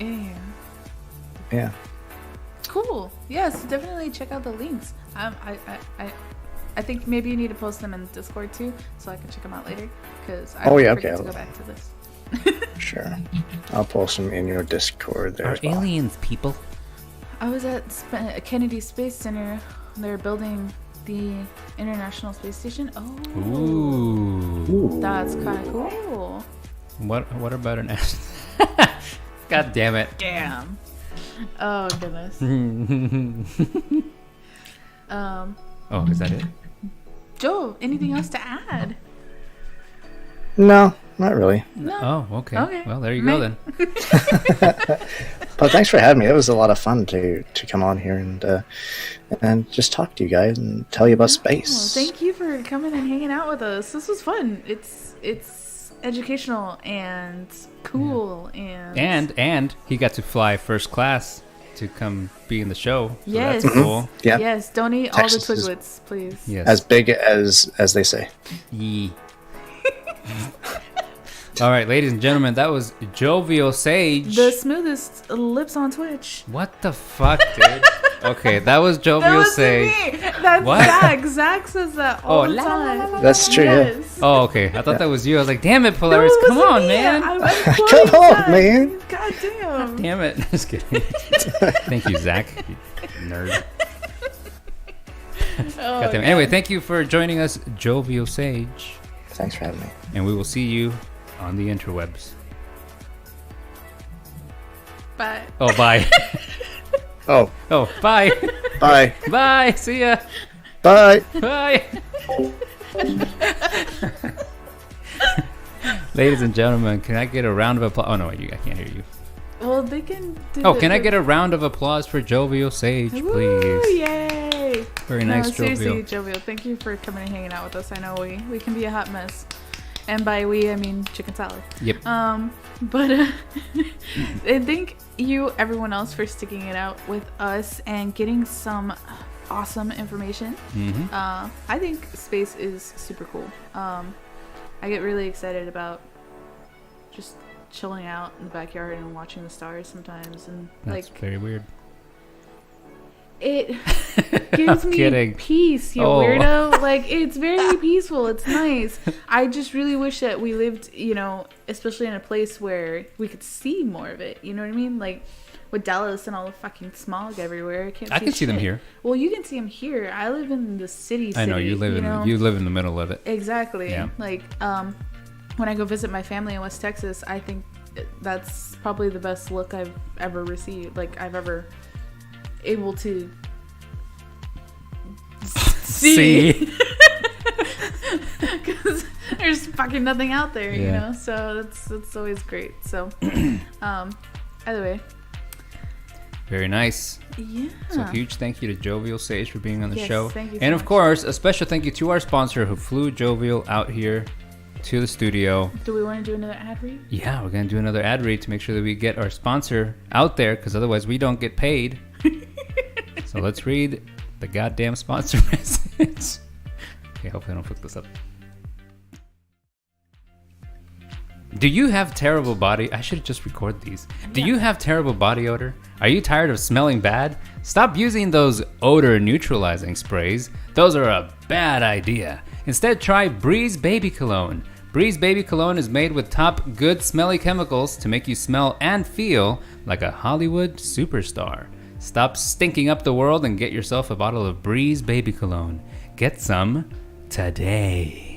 Yeah. Yeah. Cool. Yes, definitely check out the links. I think maybe you need to post them in Discord too, so I can check them out later. Because I yeah, forget okay. to go back to this. Sure. I'll post them in your Discord there Are as well. aliens people? I was at Kennedy Space Center. They're building the International Space Station. Oh, Ooh. that's kind of cool. What about an ass? God damn it. Damn. Oh goodness. Oh, is that it? Joe, anything else to add? No, not really. No. Oh, okay. Okay. Well, there you go then. But thanks for having me. It was a lot of fun to come on here and just talk to you guys and tell you about Oh, space. thank you for coming and hanging out with us. This was fun. It's educational and cool And he got to fly first class to come be in the show. So Yes. That's cool. Yeah. Yes, don't eat Texas all is- the Twiglets, please. Yes. As big as they say. Yee. All right, ladies and gentlemen, that was Jovial Sage. The smoothest lips on Twitch. What the fuck, dude? Okay, that was That Jovial was Sage. me. That's What? Zach. Zach says that all Oh, the la, time. la, la, la, That's true, yeah. Yes. Oh, okay. I thought that was you. I was like, damn it, No, Polaris, it come wasn't on, me. man. I was Come quoting on, Zach. man. God damn. Damn it. Just kidding. Thank you, Zach. You nerd. Oh, God damn it. Anyway, thank you for joining us, Jovial Sage. Thanks for having me. And we will see you on the interwebs. Bye. Oh, bye. Oh. Oh, bye. Bye. Bye. See ya. Bye. Bye. Ladies and gentlemen, can I get a round of applause? Oh, no, I can't hear you. Well, they can do Can I get a round of applause for Jovial Sage, please? Woo, yay! Very nice, seriously, Jovial. Jovial, thank you for coming and hanging out with us. I know we can be a hot mess. And by we, I mean chicken salad. Yep. But I thank you, everyone else, for sticking it out with us and getting some awesome information. Mm-hmm. I think space is super cool. I get really excited about just chilling out in the backyard and watching the stars sometimes, and That's very weird. it gives me kidding. peace, you weirdo. Like, it's very peaceful. It's nice. I just really wish that we lived, especially in a place where we could see more of it. You know what I mean? Like with Dallas and all the fucking smog everywhere, I can see them here. Well, you can see them here. I live in the city. I know you live you live in the middle of it. Exactly. Yeah. Like, when I go visit my family in West Texas, I think that's probably the best look I've ever received. Like, I've ever able to see. Because there's fucking nothing out there, So that's always great. So, either way. Very nice. Yeah. So huge thank you to Jovial Sage for being on the Yes, show. thank you so and of much. course, a special thank you to our sponsor who flew Jovial out here to the studio. Do we want to do another ad read? Yeah, we're going to do another ad read to make sure that we get our sponsor out there, because otherwise we don't get paid. So let's read the goddamn sponsor message. Okay, hopefully I don't fuck this up. Do you have terrible body? I should just record these. Do you have terrible body odor? Are you tired of smelling bad? Stop using those odor neutralizing sprays. Those are a bad idea. Instead, try Breeze Baby Cologne. Breeze Baby Cologne is made with top good smelly chemicals to make you smell and feel like a Hollywood superstar. Stop stinking up the world and get yourself a bottle of Breeze Baby Cologne. Get some today.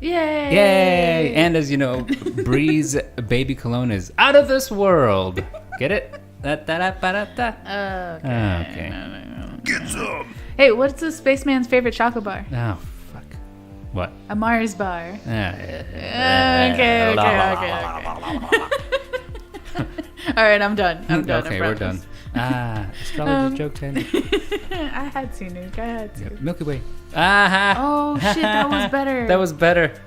Yay! Yay! And as you know, Breeze Baby Cologne is out of this world. Get it? Okay. Get some. Hey, what's the spaceman's favorite chocolate bar? Oh, fuck. What? A Mars bar. Okay. Okay. All right, I'm done. Okay, we're done. Astrology joke 10. I had to, Nuke. I had to. Yep. Milky Way. Ah. Oh, shit, that was better. That was better.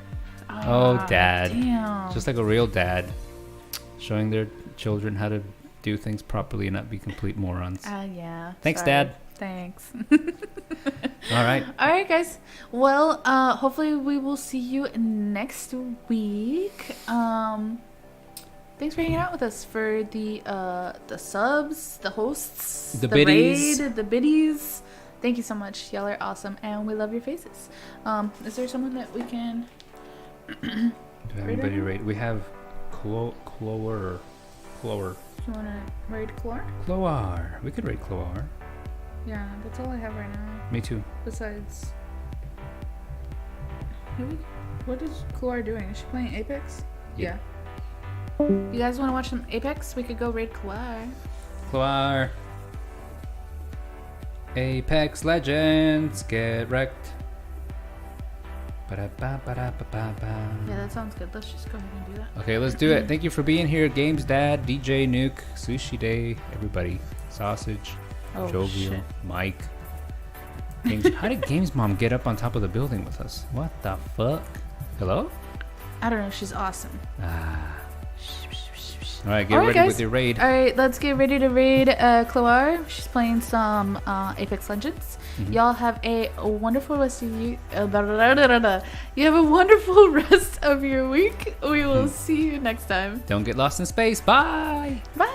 Oh, Dad. Damn. Just like a real dad. Showing their children how to do things properly and not be complete morons. Yeah. Thanks, sorry. Dad. Thanks. All right. All right, guys. Well, hopefully we will see you next week. Thanks for hanging out with us for the subs, the hosts, the biddies. raid, the biddies. Thank you so much. Y'all are awesome, and we love your faces. Is there someone that we can? Do we have anybody to rate? We have Cloar. You want to raid Clor? Cloar. We could rate Cloar. Yeah, that's all I have right now. Me too. Besides, what is Clor doing? Is she playing Apex? Yeah. You guys want to watch some Apex? We could go raid Clor. Cloar. Apex Legends. Get wrecked. Yeah, that sounds good. Let's just go ahead and do that. Okay, let's do it. Thank you for being here. Games Dad, DJ Nuke, Sushi Day, everybody. Sausage, Jovial, shit. Mike. Games, how did Games Mom get up on top of the building with us? What the fuck? Hello? I don't know. She's awesome. All right, get ready guys. with your raid. All right, let's get ready to raid Cloar. She's playing some Apex Legends. Mm-hmm. Y'all have a wonderful rest of you. You have a wonderful rest of your week. We will see you next time. Don't get lost in space. Bye. Bye.